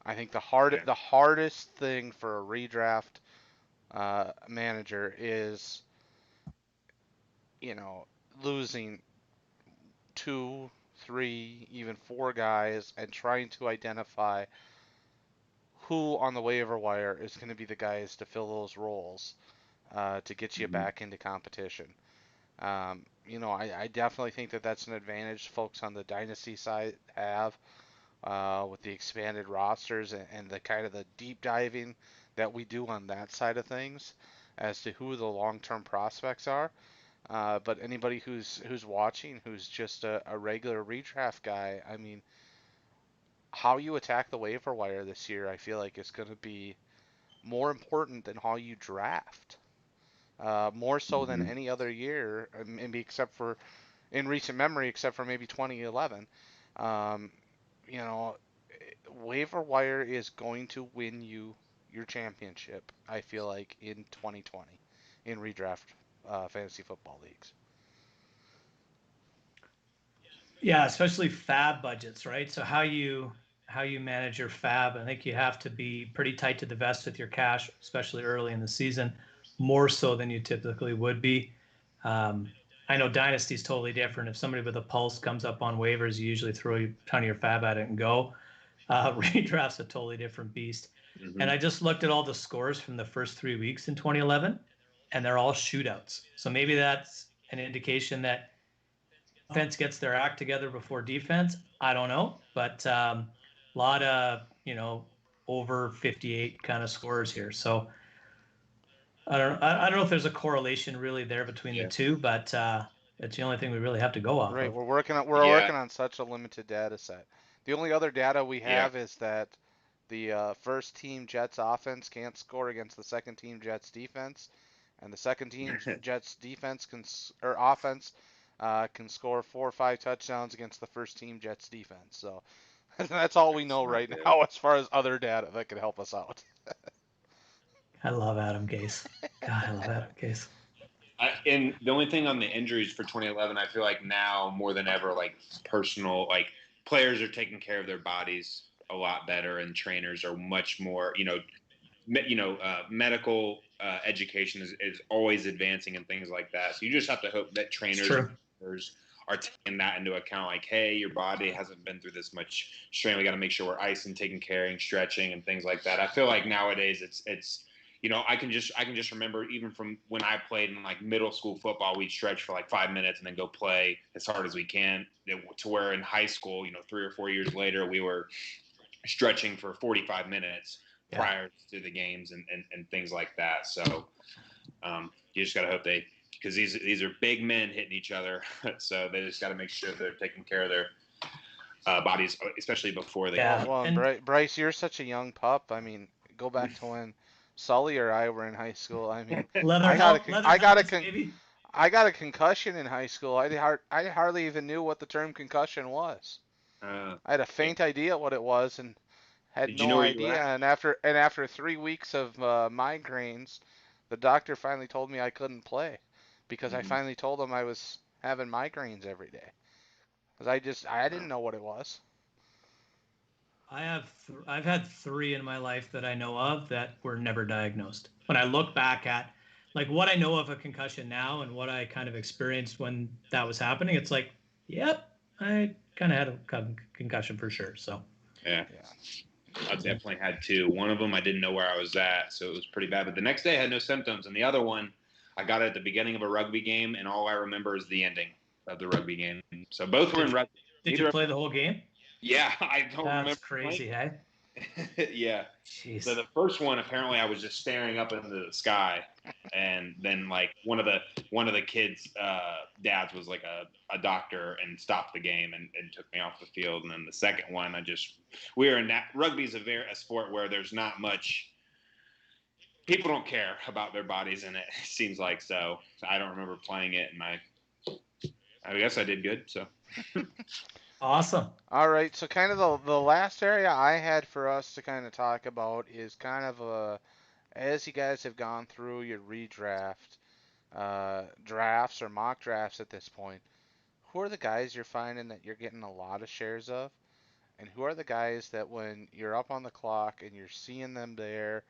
I think the hardest thing for a redraft manager is, losing 2, 3, even 4 guys and trying to identify who on the waiver wire is going to be the guys to fill those roles to get you back into competition. I definitely think that that's an advantage folks on the dynasty side have with the expanded rosters and the kind of the deep diving that we do on that side of things as to who the long-term prospects are. But anybody who's watching, who's just a regular redraft guy, I mean, how you attack the waiver wire this year, I feel like is going to be more important than how you draft. More so than any other year, maybe except for in recent memory, except for maybe 2011. You know, waiver wire is going to win you your championship, I feel like, in 2020 in redraft fantasy football leagues. Yeah, especially fab budgets, right? So how you manage your fab, I think you have to be pretty tight to the vest with your cash, especially early in the season, more so than you typically would be. I know Dynasty is totally different. If somebody with a pulse comes up on waivers, you usually throw a ton of your fab at it and go. Redraft's a totally different beast. Mm-hmm. And I just looked at all the scores from the first 3 weeks in 2011, and they're all shootouts. So maybe that's an indication that offense gets their act together before defense. I don't know, but a lot of over 58 kind of scores here. So I don't know if there's a correlation really there between the two, but it's the only thing we really have to go off Right, of. we're working on such a limited data set. The only other data we have is that the first team Jets offense can't score against the second team Jets defense, and the second team Jets defense offense can score 4 or 5 touchdowns against the first team Jets defense. So that's all we know right now as far as other data that could help us out. I love Adam Gase. God, I love Adam Gase. And the only thing on the injuries for 2011, I feel like now more than ever, like personal, like players are taking care of their bodies a lot better, and trainers are much more, medical education is always advancing and things like that. So you just have to hope that trainers are taking that into account. Like, hey, your body hasn't been through this much strain. We got to make sure we're icing, taking care, and stretching, and things like that. I feel like nowadays it's I can just remember even from when I played in like middle school football, we'd stretch for like 5 minutes and then go play as hard as we can. To where in high school, 3 or 4 years later, we were stretching for 45 minutes prior to the games and things like that. So you just got to hope because these are big men hitting each other, so they just got to make sure they're taking care of their bodies, especially before they. Yeah. Well, and Bryce, you're such a young pup. I mean, go back to when Sully or I were in high school. I mean, Leather I got helmets, baby. I got a concussion in high school. I hardly even knew what the term concussion was. I had a faint idea what it was and had Did you no know where you were idea. at? And after 3 weeks of migraines, the doctor finally told me I couldn't play because I finally told him I was having migraines every day. Because I didn't know what it was. I've had 3 in my life that I know of that were never diagnosed. When I look back at like what I know of a concussion now and what I kind of experienced when that was happening, it's like, yep, I kind of had a concussion for sure. So Yeah. I definitely had 2. One of them I didn't know where I was at, so it was pretty bad. But the next day I had no symptoms, and the other one I got it at the beginning of a rugby game, and all I remember is the ending of the rugby game. So both were in rugby. Did you play the whole game? Yeah, I don't remember. That's crazy, hey? Yeah. Jeez. So the first one, apparently, I was just staring up into the sky, and then like one of the kids' dads was like a doctor and stopped the game and took me off the field. And then the second one, we were in that rugby is a sport where there's not much. People don't care about their bodies in it. It seems like so. I don't remember playing it, and I guess I did good. So. Awesome. All right, so kind of the last area I had for us to kind of talk about is kind of as you guys have gone through your redraft drafts or mock drafts at this point, who are the guys you're finding that you're getting a lot of shares of, and who are the guys that when you're up on the clock and you're seeing them there,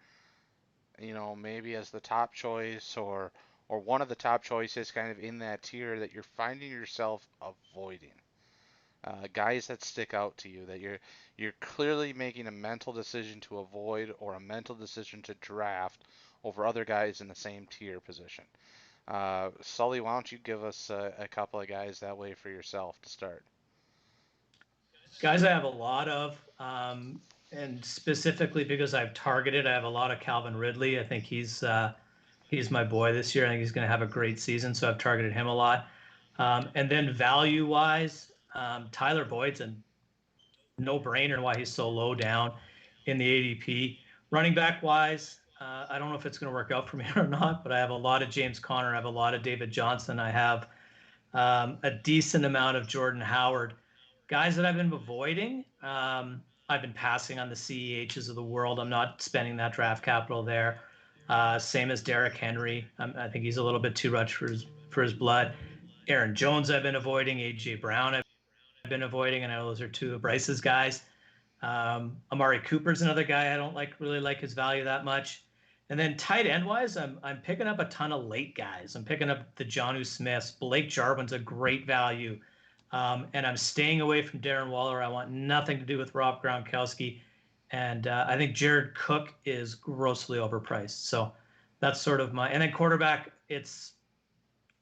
maybe as the top choice or one of the top choices kind of in that tier that you're finding yourself avoiding? Guys that stick out to you that you're clearly making a mental decision to avoid or a mental decision to draft over other guys in the same tier position. Sully, why don't you give us a couple of guys that way for yourself to start? Guys I have a lot of, and specifically because I've targeted, I have a lot of Calvin Ridley. I think he's my boy this year. I think he's going to have a great season, so I've targeted him a lot. And then value-wise, Tyler Boyd's a no-brainer why he's so low down in the ADP. Running back-wise, I don't know if it's going to work out for me or not, but I have a lot of James Conner. I have a lot of David Johnson. I have a decent amount of Jordan Howard. Guys that I've been avoiding, I've been passing on the CEHs of the world. I'm not spending that draft capital there. Same as Derrick Henry. I think he's a little bit too much for his blood. Aaron Jones I've been avoiding. A.J. Brown I've been avoiding, and I know those are 2 of Bryce's guys. Amari Cooper's another guy I don't really like his value that much. And then tight end wise, I'm picking up a ton of late guys. I'm picking up the Jonnu Smiths. Blake Jarwin's a great value. And I'm staying away from Darren Waller. I want nothing to do with Rob Gronkowski. And I think Jared Cook is grossly overpriced. So that's sort of and then quarterback,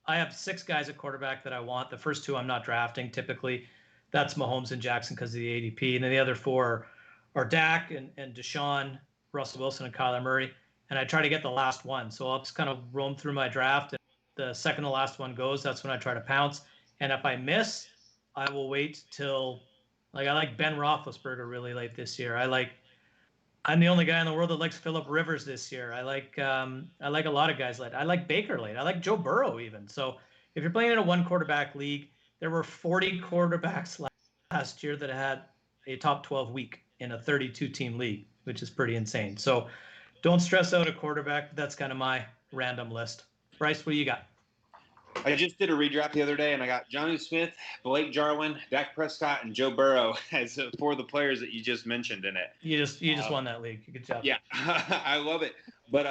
I have 6 guys at quarterback that I want. The first 2 I'm not drafting typically. That's Mahomes and Jackson because of the ADP. And then the other 4 are Dak and Deshaun, Russell Wilson, and Kyler Murray. And I try to get the last one. So I'll just kind of roam through my draft. And the second to last one goes, that's when I try to pounce. And if I miss, I will wait till, I like Ben Roethlisberger really late this year. I'm the only guy in the world that likes Phillip Rivers this year. I like a lot of guys late. I like Baker late. I like Joe Burrow even. So if you're playing in a 1 quarterback league, there were 40 quarterbacks last year that had a top 12 week in a 32 team league, which is pretty insane. So don't stress out a quarterback. That's kind of my random list. Bryce, what do you got? I just did a redraft the other day, and I got Jonnu Smith, Blake Jarwin, Dak Prescott, and Joe Burrow as 4 of the players that you just mentioned in it. You just won that league. Good job. Yeah, I love it. But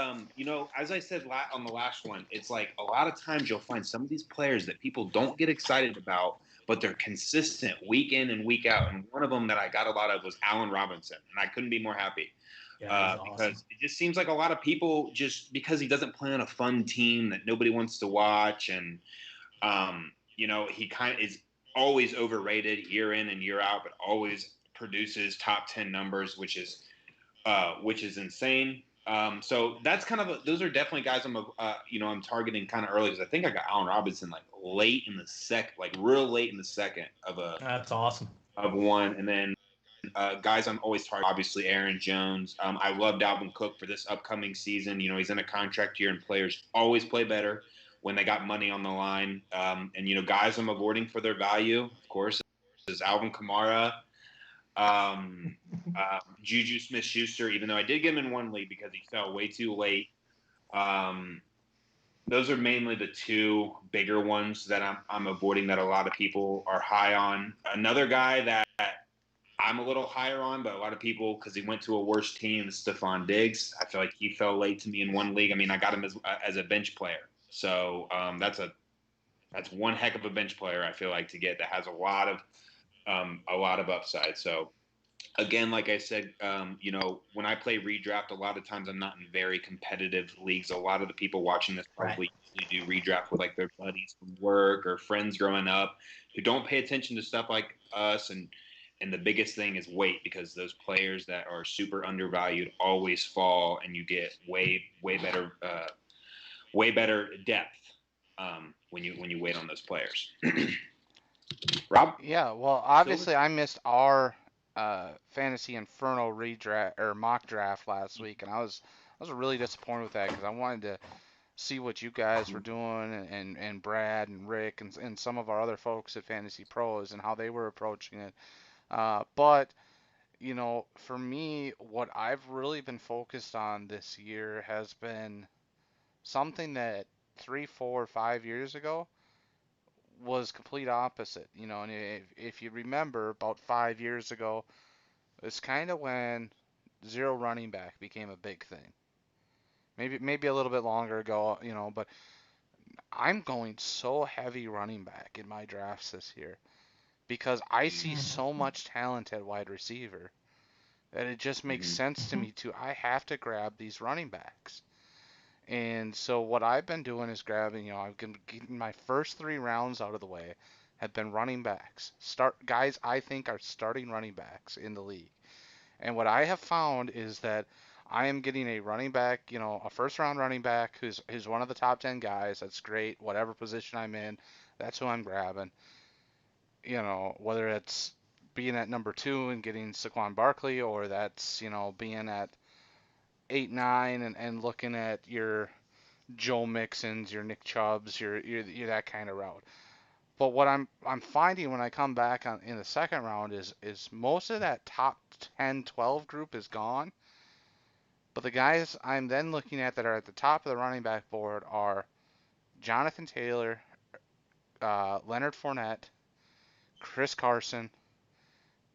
as I said on the last one, it's like a lot of times you'll find some of these players that people don't get excited about, but they're consistent week in and week out. And one of them that I got a lot of was Allen Robinson, and I couldn't be more happy. Yeah, he's awesome. Because it just seems like a lot of people, just because he doesn't play on a fun team that nobody wants to watch, and he kind of is always overrated year in and year out, but always produces top 10 numbers, which is insane. So that's kind of those are definitely guys I'm targeting kind of early, because I think I got Allen Robinson like late in the real late in the second That's awesome. of one, and then guys I'm always targeting, obviously Aaron Jones. I love Dalvin Cook for this upcoming season. He's in a contract year, and players always play better when they got money on the line. And guys I'm avoiding for their value, of course, is Alvin Kamara. Juju Smith-Schuster, even though I did get him in one league because he fell way too late. Those are mainly the two bigger ones that I'm avoiding, that a lot of people are high on. Another guy that I'm a little higher on, but a lot of people, because he went to a worse team, is Stephon Diggs. I feel like he fell late to me in one league. I mean, I got him as a bench player. So that's one heck of a bench player, I feel like, to get, that has a lot of upside. So again, like I said, when I play redraft, a lot of times I'm not in very competitive leagues. A lot of the people watching this probably usually do redraft with like their buddies from work or friends growing up who don't pay attention to stuff like us. And the biggest thing is weight, because those players that are super undervalued always fall, and you get way better depth when you wait on those players. Rob? Yeah, well, obviously I missed our Fantasy Inferno redraft or mock draft last week, and I was really disappointed with that, because I wanted to see what you guys were doing, and Brad and Rick and some of our other folks at Fantasy Pros, and how they were approaching it. But for me, what I've really been focused on this year has been something that 3, 4, 5 years ago was complete opposite. And if you remember, about 5 years ago, it's kind of when zero running back became a big thing. Maybe a little bit longer ago, but I'm going so heavy running back in my drafts this year, because I see so much talent at wide receiver that it just makes sense to me I have to grab these running backs. And so what I've been doing is grabbing, I've been getting my first 3 rounds out of the way, have been running backs. Guys I think are starting running backs in the league. And what I have found is that I am getting a running back, a first round running back who's one of the top 10 guys. That's great. Whatever position I'm in, that's who I'm grabbing. Whether it's being at number 2 and getting Saquon Barkley, or that's, being at 8, 9 and looking at your Joe Mixons, your Nick Chubbs, your that kind of route. But what I'm finding when I come back in the second round is most of that top 10, 12 group is gone. But the guys I'm then looking at that are at the top of the running back board are Jonathan Taylor, Leonard Fournette, Chris Carson,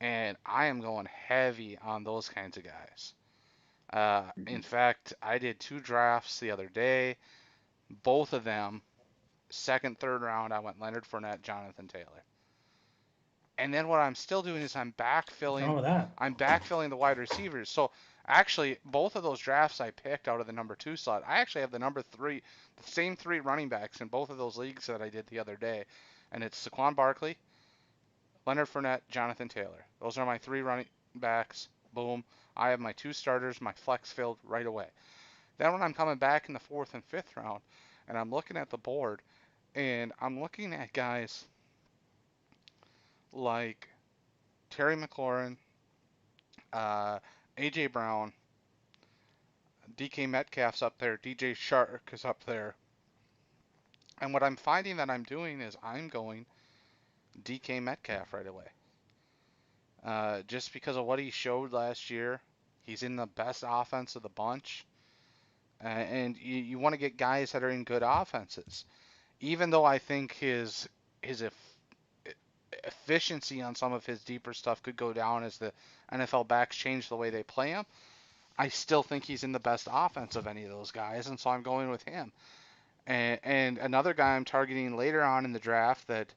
and I am going heavy on those kinds of guys. In fact, I did 2 drafts the other day. Both of them, second, third round, I went Leonard Fournette, Jonathan Taylor. And then what I'm still doing is I'm backfilling the wide receivers. So actually, both of those drafts I picked out of the number 2 slot, I actually have the number 3, the same 3 running backs in both of those leagues that I did the other day. And it's Saquon Barkley, Leonard Fournette, Jonathan Taylor. Those are my 3 running backs. Boom. I have my 2 starters, my flex filled right away. Then when I'm coming back in the 4th and 5th round, and I'm looking at the board, and I'm looking at guys like Terry McLaurin, AJ Brown, DK Metcalf's up there, DJ Shark is up there. And what I'm finding that I'm doing is I'm going DK Metcalf right away. Just because of what he showed last year. He's in the best offense of the bunch. And you want to get guys that are in good offenses. Even though I think his efficiency on some of his deeper stuff could go down as the NFL backs change the way they play him, I still think he's in the best offense of any of those guys, and so I'm going with him. And another guy I'm targeting later on in the draft that,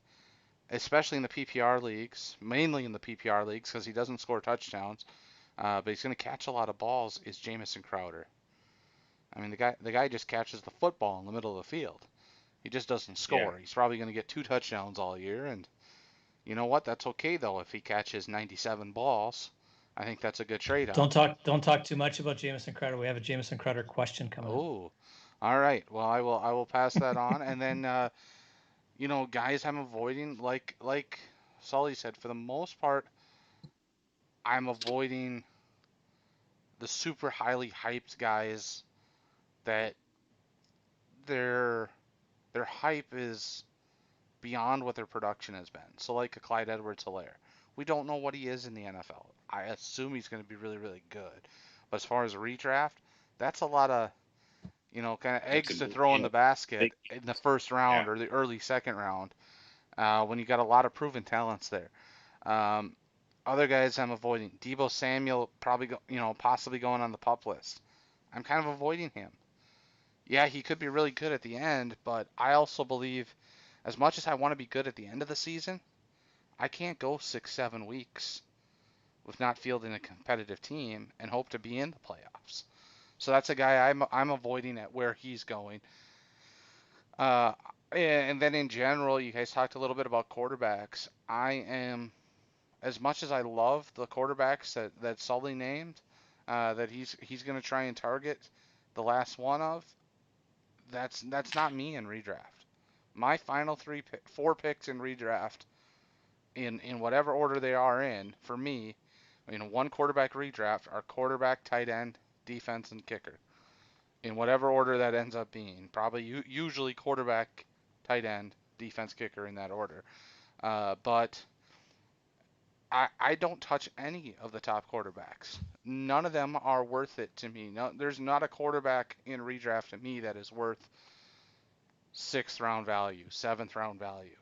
especially in the PPR leagues, mainly in the PPR leagues because he doesn't score touchdowns, but he's going to catch a lot of balls, is Jamison Crowder. I mean, the guy just catches the football in the middle of the field. He just doesn't score. Yeah. He's probably going to get 2 touchdowns all year, and you know what? That's okay though. If he catches 97 balls, I think that's a good trade-off. Don't talk too much about Jamison Crowder. We have a Jamison Crowder question coming up. Oh, all right. Well, I will pass that on, and then guys I'm avoiding, like Sully said, for the most part, I'm avoiding the super highly hyped guys that their hype is beyond what their production has been. So like a Clyde Edwards-Helaire. We don't know what he is in the NFL. I assume he's going to be really, really good. But as far as a redraft, that's a lot of, kind of eggs to throw in the basket in the first round or the early second round when you got a lot of proven talents there. Other guys I'm avoiding. Deebo Samuel possibly going on the PUP list. I'm kind of avoiding him. Yeah, he could be really good at the end, but I also believe, as much as I want to be good at the end of the season, I can't go 6-7 weeks with not fielding a competitive team and hope to be in the playoffs. So that's a guy I'm avoiding at where he's going. And then in general, you guys talked a little bit about quarterbacks. I am, as much as I love the quarterbacks that Sully named, that he's going to try and target the last one of, that's not me in redraft. My final 4 picks in redraft, in whatever order they are in, for me, one quarterback redraft are quarterback, tight end, defense, and kicker. In whatever order that ends up being, probably usually quarterback, tight end, defense, kicker in that order. But I don't touch any of the top quarterbacks. None of them are worth it to me. No, there's not a quarterback in redraft to me that is worth 6th round value, 7th round value,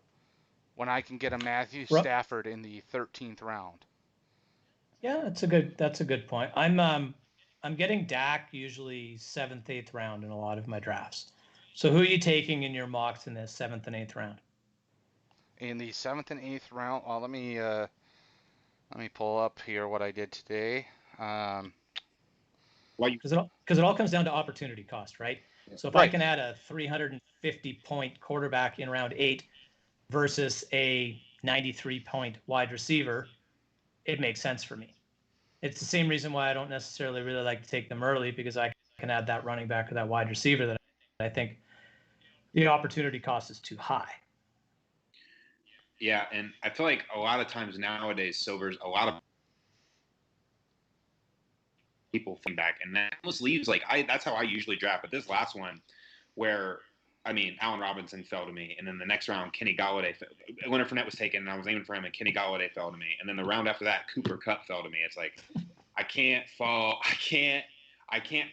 when I can get a Matthew Stafford in the 13th round. Yeah, that's a good point. I'm getting Dak usually 7th, 8th round in a lot of my drafts. So who are you taking in your mocks in the 7th and 8th round? In the 7th and 8th round, well, let me pull up here what I did today. Because it all comes down to opportunity cost, right? So if I can add a 350-point quarterback in round 8 versus a 93-point wide receiver, it makes sense for me. It's the same reason why I don't necessarily really like to take them early, because I can add that running back or that wide receiver that I think the opportunity cost is too high. Yeah, and I feel like a lot of times nowadays, Silver's, a lot of people think back, and that almost leaves that's how I usually draft. But this last one, where Allen Robinson fell to me, and then the next round, Kenny Golladay, Leonard Fournette was taken, and I was aiming for him, and Kenny Golladay fell to me, and then the round after that, Cooper Kupp fell to me. It's like I can't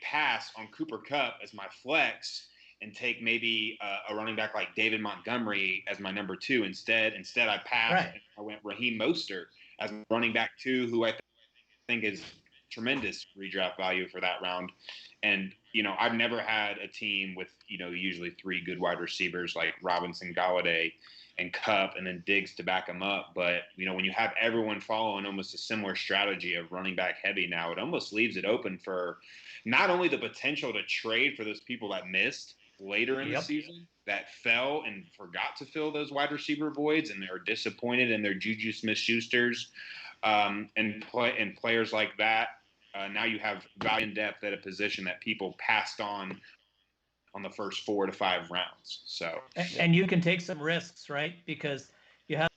pass on Cooper Kupp as my flex and take maybe a running back like David Montgomery as my number 2 instead. Instead, I passed. Right. And I went Raheem Mostert as running back 2, who I think is tremendous redraft value for that round. And, I've never had a team with, usually 3 good wide receivers like Robinson, Golladay, and Kupp, and then Diggs to back them up. But, when you have everyone following almost a similar strategy of running back heavy now, it almost leaves it open for not only the potential to trade for those people that missed later in the season, that fell and forgot to fill those wide receiver voids, and they're disappointed in their Juju Smith-Schusters and players like that. Now you have value in depth at a position that people passed on the first 4 to 5 rounds. So and you can take some risks, right? Because you have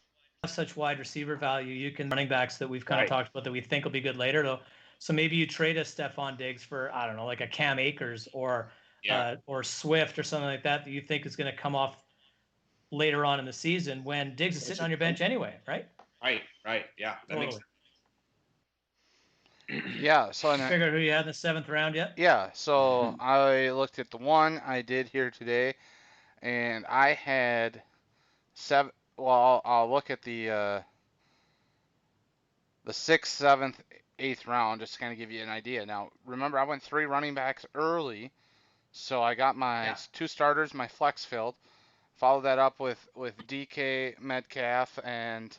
such wide receiver value. You can running backs that we've kind of talked about that we think will be good later. So maybe you trade a Stephon Diggs for, I don't know, like a Cam Akers or Swift or something like that you think is going to come off later on in the season when Diggs is sitting on your bench anyway, right? Right. Yeah, that makes sense. Yeah, so you figured who you had in the 7th round yet? Yeah, so I looked at the one I did here today, and I had 7. Well, I'll look at the 6th, 7th, 8th round just to kind of give you an idea. Now, remember, I went 3 running backs early, so I got my 2 starters, my flex filled. Followed that up with DK Metcalf and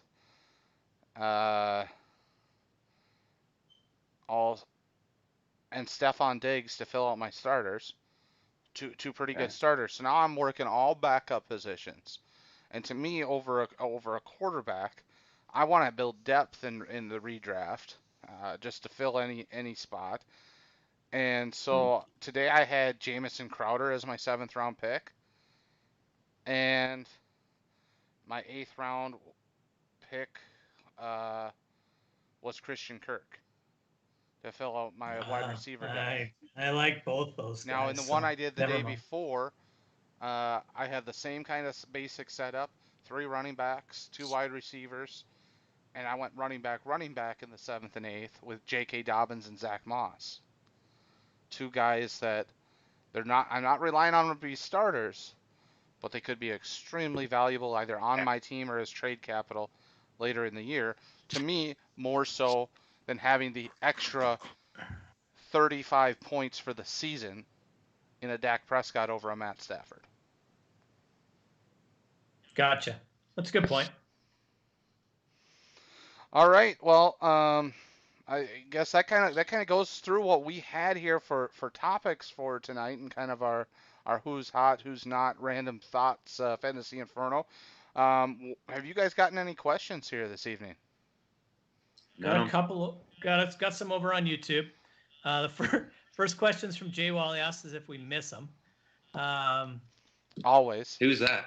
all and Stephon Diggs to fill out my starters. Two pretty good starters. So now I'm working all backup positions. And to me, over a quarterback, I want to build depth in the redraft, just to fill any spot. And so today I had Jamison Crowder as my 7th round pick, and my 8th round pick was Christian Kirk to fill out my wide receiver depth. I like both those Now guys. in the one I did the never day mind. before, I had the same kind of basic setup: 3 running backs, 2 wide receivers, and I went running back in the 7th and 8th with J.K. Dobbins and Zach Moss. 2 guys that I'm not relying on them to be starters, but they could be extremely valuable either on my team or as trade capital later in the year. To me, more so than having the extra 35 points for the season in a Dak Prescott over a Matt Stafford. Gotcha. That's a good point. All right. Well, I guess that kind of goes through what we had here for topics for tonight, and kind of our who's hot, who's not, random thoughts, Fantasy Inferno. Have you guys gotten any questions here this evening? Got a couple. Got some over on YouTube. The first question's from Jay Wall. He asks us if we miss him. Always. Who's that?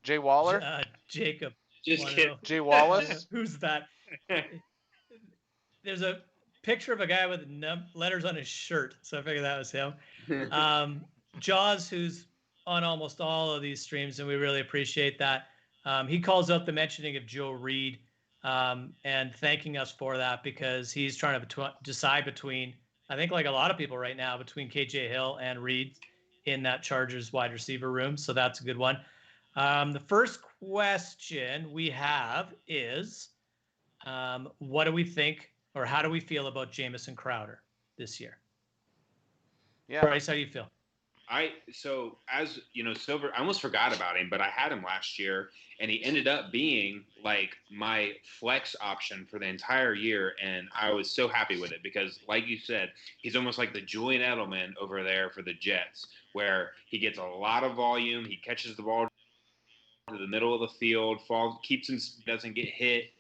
Jay Waller? Jacob. Just kidding. Jay Wallace? Who's that? There's a picture of a guy with letters on his shirt, so I figured that was him. Jaws, who's on almost all of these streams, and we really appreciate that. He calls out the mentioning of Joe Reed and thanking us for that, because he's trying to decide between, I think like a lot of people right now, between KJ Hill and Reed in that Chargers wide receiver room. So that's a good one. The first question we have is, what do we think, or how do we feel about Jamison Crowder this year? Yeah. Bryce, how do you feel? So as you know, Silver, I almost forgot about him, but I had him last year, and he ended up being like my flex option for the entire year, and I was so happy with it because, like you said, he's almost like the Julian Edelman over there for the Jets, where he gets a lot of volume, he catches the ball to the middle of the field, keeps him, doesn't get hit.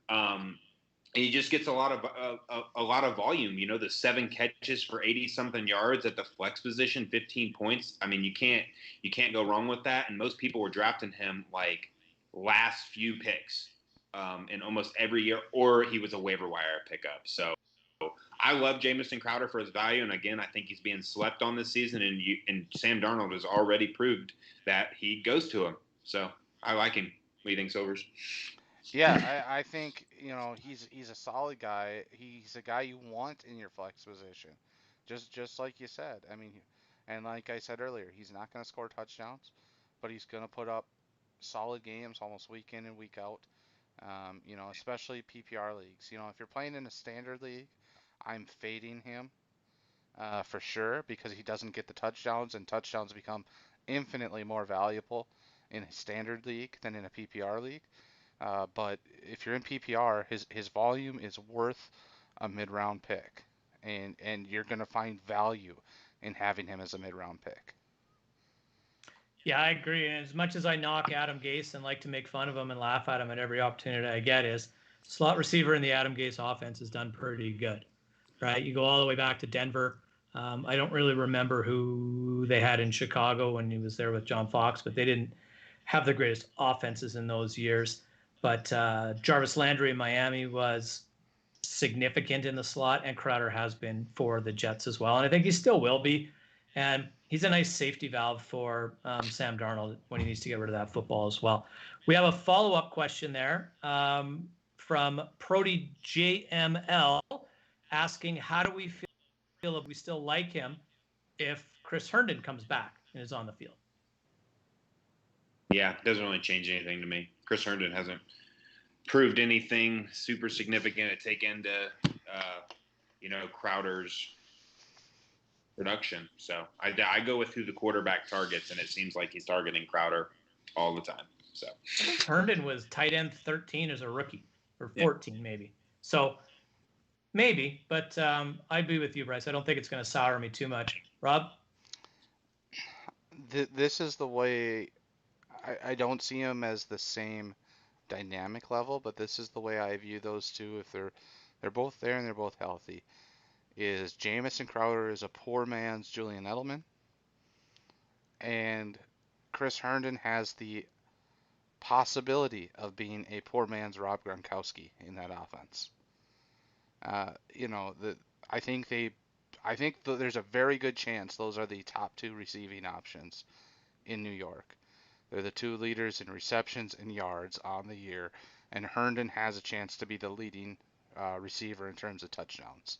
And he just gets a lot of volume. You know, the 7 catches for 80-something yards at the flex position, 15 points. I mean, you can't go wrong with that. And most people were drafting him like last few picks in almost every year, or he was a waiver wire pickup. So I love Jamison Crowder for his value, and again, I think he's being slept on this season. And Sam Darnold has already proved that he goes to him. So I like him. What do you think, Silvers? Yeah, I think, you know, he's a solid guy. He's a guy you want in your flex position, just like you said. I mean, and like I said earlier, he's not going to score touchdowns, but he's going to put up solid games almost week in and week out. You know, especially PPR leagues. You know, if you're playing in a standard league, I'm fading him for sure, because he doesn't get the touchdowns, and touchdowns become infinitely more valuable in a standard league than in a PPR league. But if you're in PPR, his volume is worth a mid-round pick, and you're going to find value in having him as a mid-round pick. Yeah, I agree. And as much as I knock Adam Gase and like to make fun of him and laugh at him at every opportunity I get, is slot receiver in the Adam Gase offense has done pretty good, right? You go all the way back to Denver. I don't really remember who they had in Chicago when he was there with John Fox, but they didn't have the greatest offenses in those years. But Jarvis Landry in Miami was significant in the slot, and Crowder has been for the Jets as well. And I think he still will be. And he's a nice safety valve for Sam Darnold when he needs to get rid of that football as well. We have a follow-up question there from Prody JML asking, how do we feel if we still like him if Chris Herndon comes back and is on the field? Yeah, it doesn't really change anything to me. Chris Herndon hasn't proved anything super significant to take into, Crowder's production. So I go with who the quarterback targets, and it seems like he's targeting Crowder all the time. So Herndon was tight end 13 as a rookie, or 14 maybe. So maybe, but I'd be with you, Bryce. I don't think it's going to sour me too much. Rob? This is the way I don't see them as the same dynamic level, but this is the way I view those two. If they're both there and they're both healthy, is Jamison Crowder is a poor man's Julian Edelman, and Chris Herndon has the possibility of being a poor man's Rob Gronkowski in that offense. You know, I think there's a very good chance those are the top two receiving options in New York. They're the two leaders in receptions and yards on the year, and Herndon has a chance to be the leading receiver in terms of touchdowns.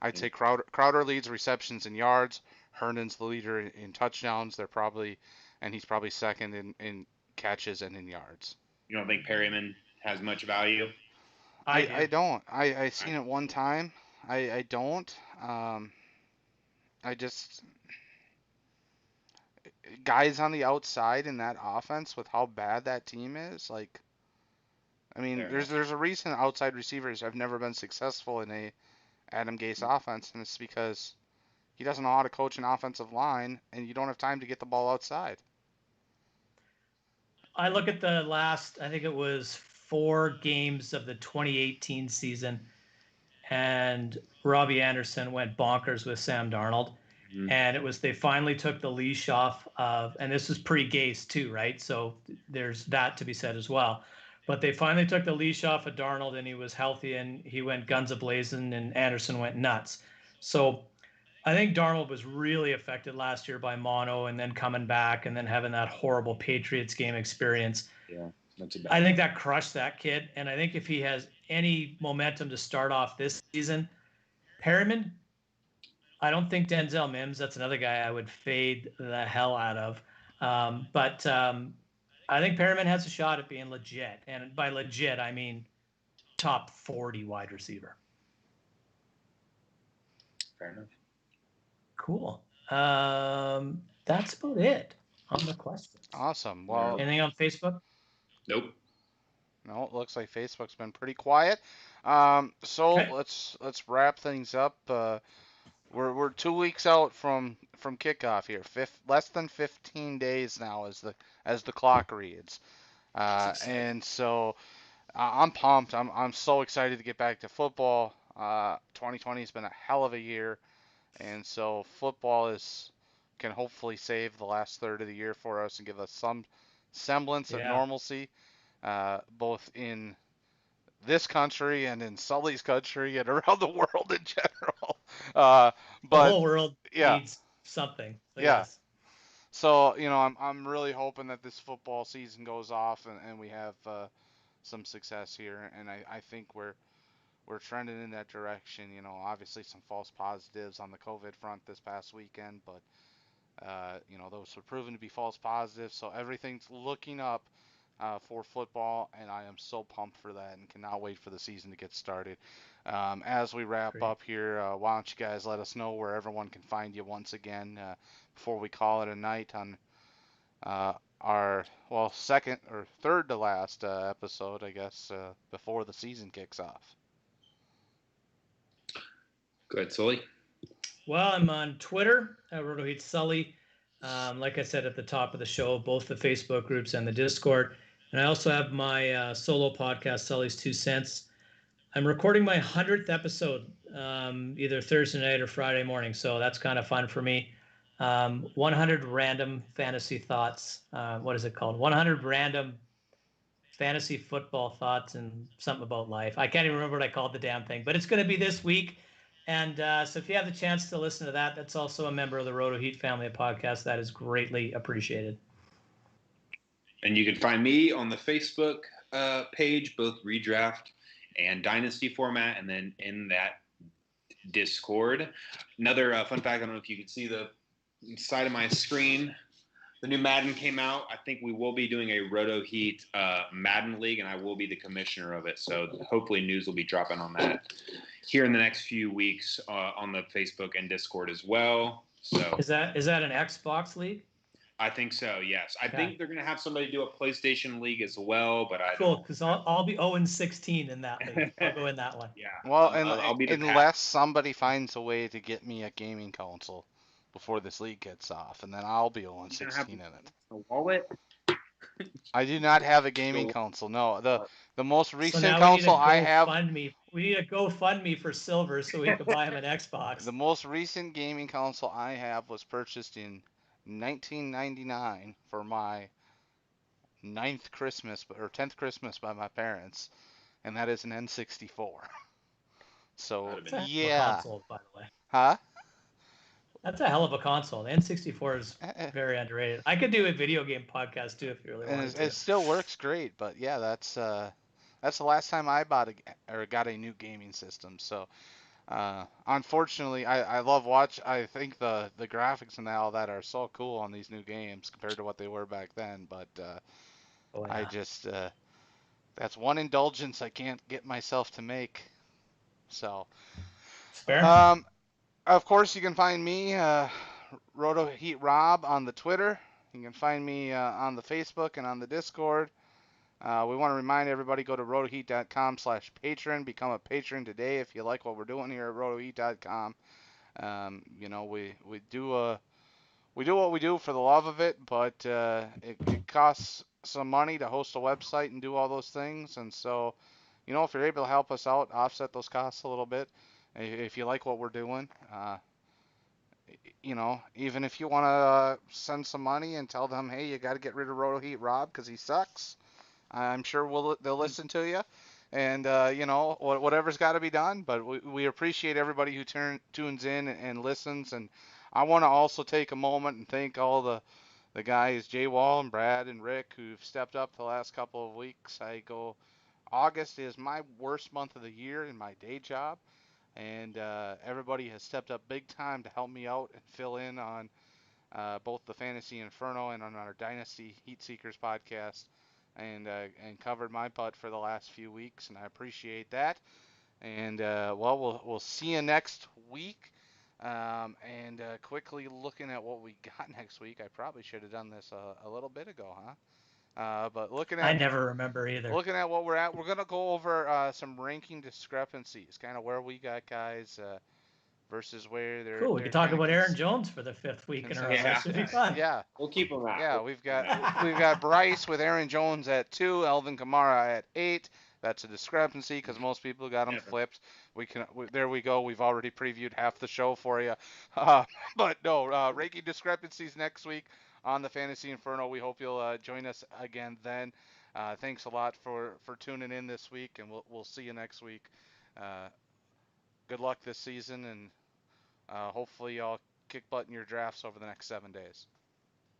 I'd say Crowder leads receptions and yards. Herndon's the leader in touchdowns. He's probably second in catches and in yards. You don't think Perryman has much value? I don't. I seen it one time. I don't. I just guys on the outside in that offense with how bad that team is. Like, I mean, there's a reason outside receivers have never been successful in a Adam Gase offense, and it's because he doesn't know how to coach an offensive line, and you don't have time to get the ball outside. I look at the last, I think it was 4 games of the 2018 season, and Robbie Anderson went bonkers with Sam Darnold. Mm-hmm. And it was, they finally took the leash off of, and this was pre-Gase too, right? So there's that to be said as well. But they finally took the leash off of Darnold, and he was healthy, and he went guns a-blazing, and Anderson went nuts. So I think Darnold was really affected last year by mono, and then coming back and then having that horrible Patriots game experience. Yeah, that's I think that crushed that kid. And I think if he has any momentum to start off this season, Perryman, I don't think Denzel Mims, that's another guy I would fade the hell out of. But I think Perryman has a shot at being legit. And by legit, I mean top 40 wide receiver. Fair enough. Cool. That's about it on the questions. Awesome. Well, anything on Facebook? Nope. No, it looks like Facebook's been pretty quiet. Okay. Let's wrap things up. We're 2 weeks out from kickoff here. Less than 15 days now as the clock reads. And so I'm pumped. I'm so excited to get back to football. 2020 has been a hell of a year, and so football can hopefully save the last third of the year for us and give us some semblance of normalcy, both in this country and in Sully's country and around the world in general. But the whole world needs something. So yes. So, you know, I'm really hoping that this football season goes off and we have some success here. And I think we're trending in that direction. You know, obviously some false positives on the COVID front this past weekend, but, you know, those were proven to be false positives. So everything's looking up for football, and I am so pumped for that and cannot wait for the season to get started. As we wrap up here, why don't you guys let us know where everyone can find you once again before we call it a night on our second or third to last episode, I guess, before the season kicks off. Go ahead, Sully. Well, I'm on Twitter at RotoHeat Sully. Like I said at the top of the show, both the Facebook groups and the Discord. And I also have my solo podcast, Sully's 2 Cents. I'm recording my 100th episode either Thursday night or Friday morning, so that's kind of fun for me. 100 random fantasy thoughts. What is it called? 100 random fantasy football thoughts and something about life. I can't even remember what I called the damn thing, but it's going to be this week. And so if you have the chance to listen to that, that's also a member of the Roto Heat family of podcasts. That is greatly appreciated. And you can find me on the Facebook page, both redraft and dynasty format, and then in that Discord. Another fun fact, I don't know if you can see the side of my screen. The new Madden came out. I think we will be doing a Roto Heat Madden League, and I will be the commissioner of it. So hopefully news will be dropping on that here in the next few weeks on the Facebook and Discord as well. So is that an Xbox league? I think so. Yes, I Okay. think they're going to have somebody do a PlayStation League as well, but I Cool, don't. because I'll be 0-16 in that league. I'll go in that one. Yeah. Well, I'll be the unless somebody finds a way to get me a gaming console before this league gets off, and then I'll be 0-16 in it. a wallet. I do not have a gaming console. No, the most So recent now we need console a I have, GoFundMe. We need a GoFundMe for Silver so we can buy him an Xbox. the most recent gaming console I have was purchased in 1999 for my 9th Christmas or 10th Christmas by my parents, and that is an N64. So That's a hell of a yeah, console, by the way. huh? That's a hell of a console. The N64 is Eh, very underrated. I could do a video game podcast too if you really And wanted it to. still works great, but yeah, that's the last time I bought or got a new gaming system. So unfortunately, I love watch. I think the graphics and all that are so cool on these new games compared to what they were back then. But Oh I yeah, just that's one indulgence I can't get myself to make. So it's fair. of course you can find me Roto Heat Rob on the Twitter. You can find me on the Facebook and on the Discord. We want to remind everybody, go to rotoheat.com/patron. Become a patron today if you like what we're doing here at rotoheat.com. We do what we do for the love of it, but it costs some money to host a website and do all those things. And so, if you're able to help us out, offset those costs a little bit, if you like what we're doing, even if you want to send some money and tell them, hey, you got to get rid of Roto Heat Rob because he sucks. I'm sure they'll listen to you, and whatever's got to be done. But we appreciate everybody who tunes in and listens. And I want to also take a moment and thank all the guys, Jay Wall and Brad and Rick, who've stepped up the last couple of weeks. August is my worst month of the year in my day job, and everybody has stepped up big time to help me out and fill in on both the Fantasy Inferno and on our Dynasty Heat Seekers podcast, and covered my butt for the last few weeks, and I appreciate that. And we'll see you next week. And quickly looking at what we got next week, I probably should have done this a little bit ago, huh? But I never remember either. looking at what we're at, we're gonna go over some ranking discrepancies, kind of where we got guys versus where they're. Cool. We they're could talk kind about of Aaron Jones for the 5th week in a row. Yeah. That should be fun. Yeah, We'll keep them out. yeah, we've got Bryce with Aaron Jones at 2, Alvin Kamara at 8. That's a discrepancy because most people got them flipped. There we go. We've already previewed half the show for you. But no, ranking discrepancies next week on the Fantasy Inferno. We hope you'll join us again then. Thanks a lot for tuning in this week, and we'll see you next week. Good luck this season, and hopefully y'all kick butt in your drafts over the next 7 days.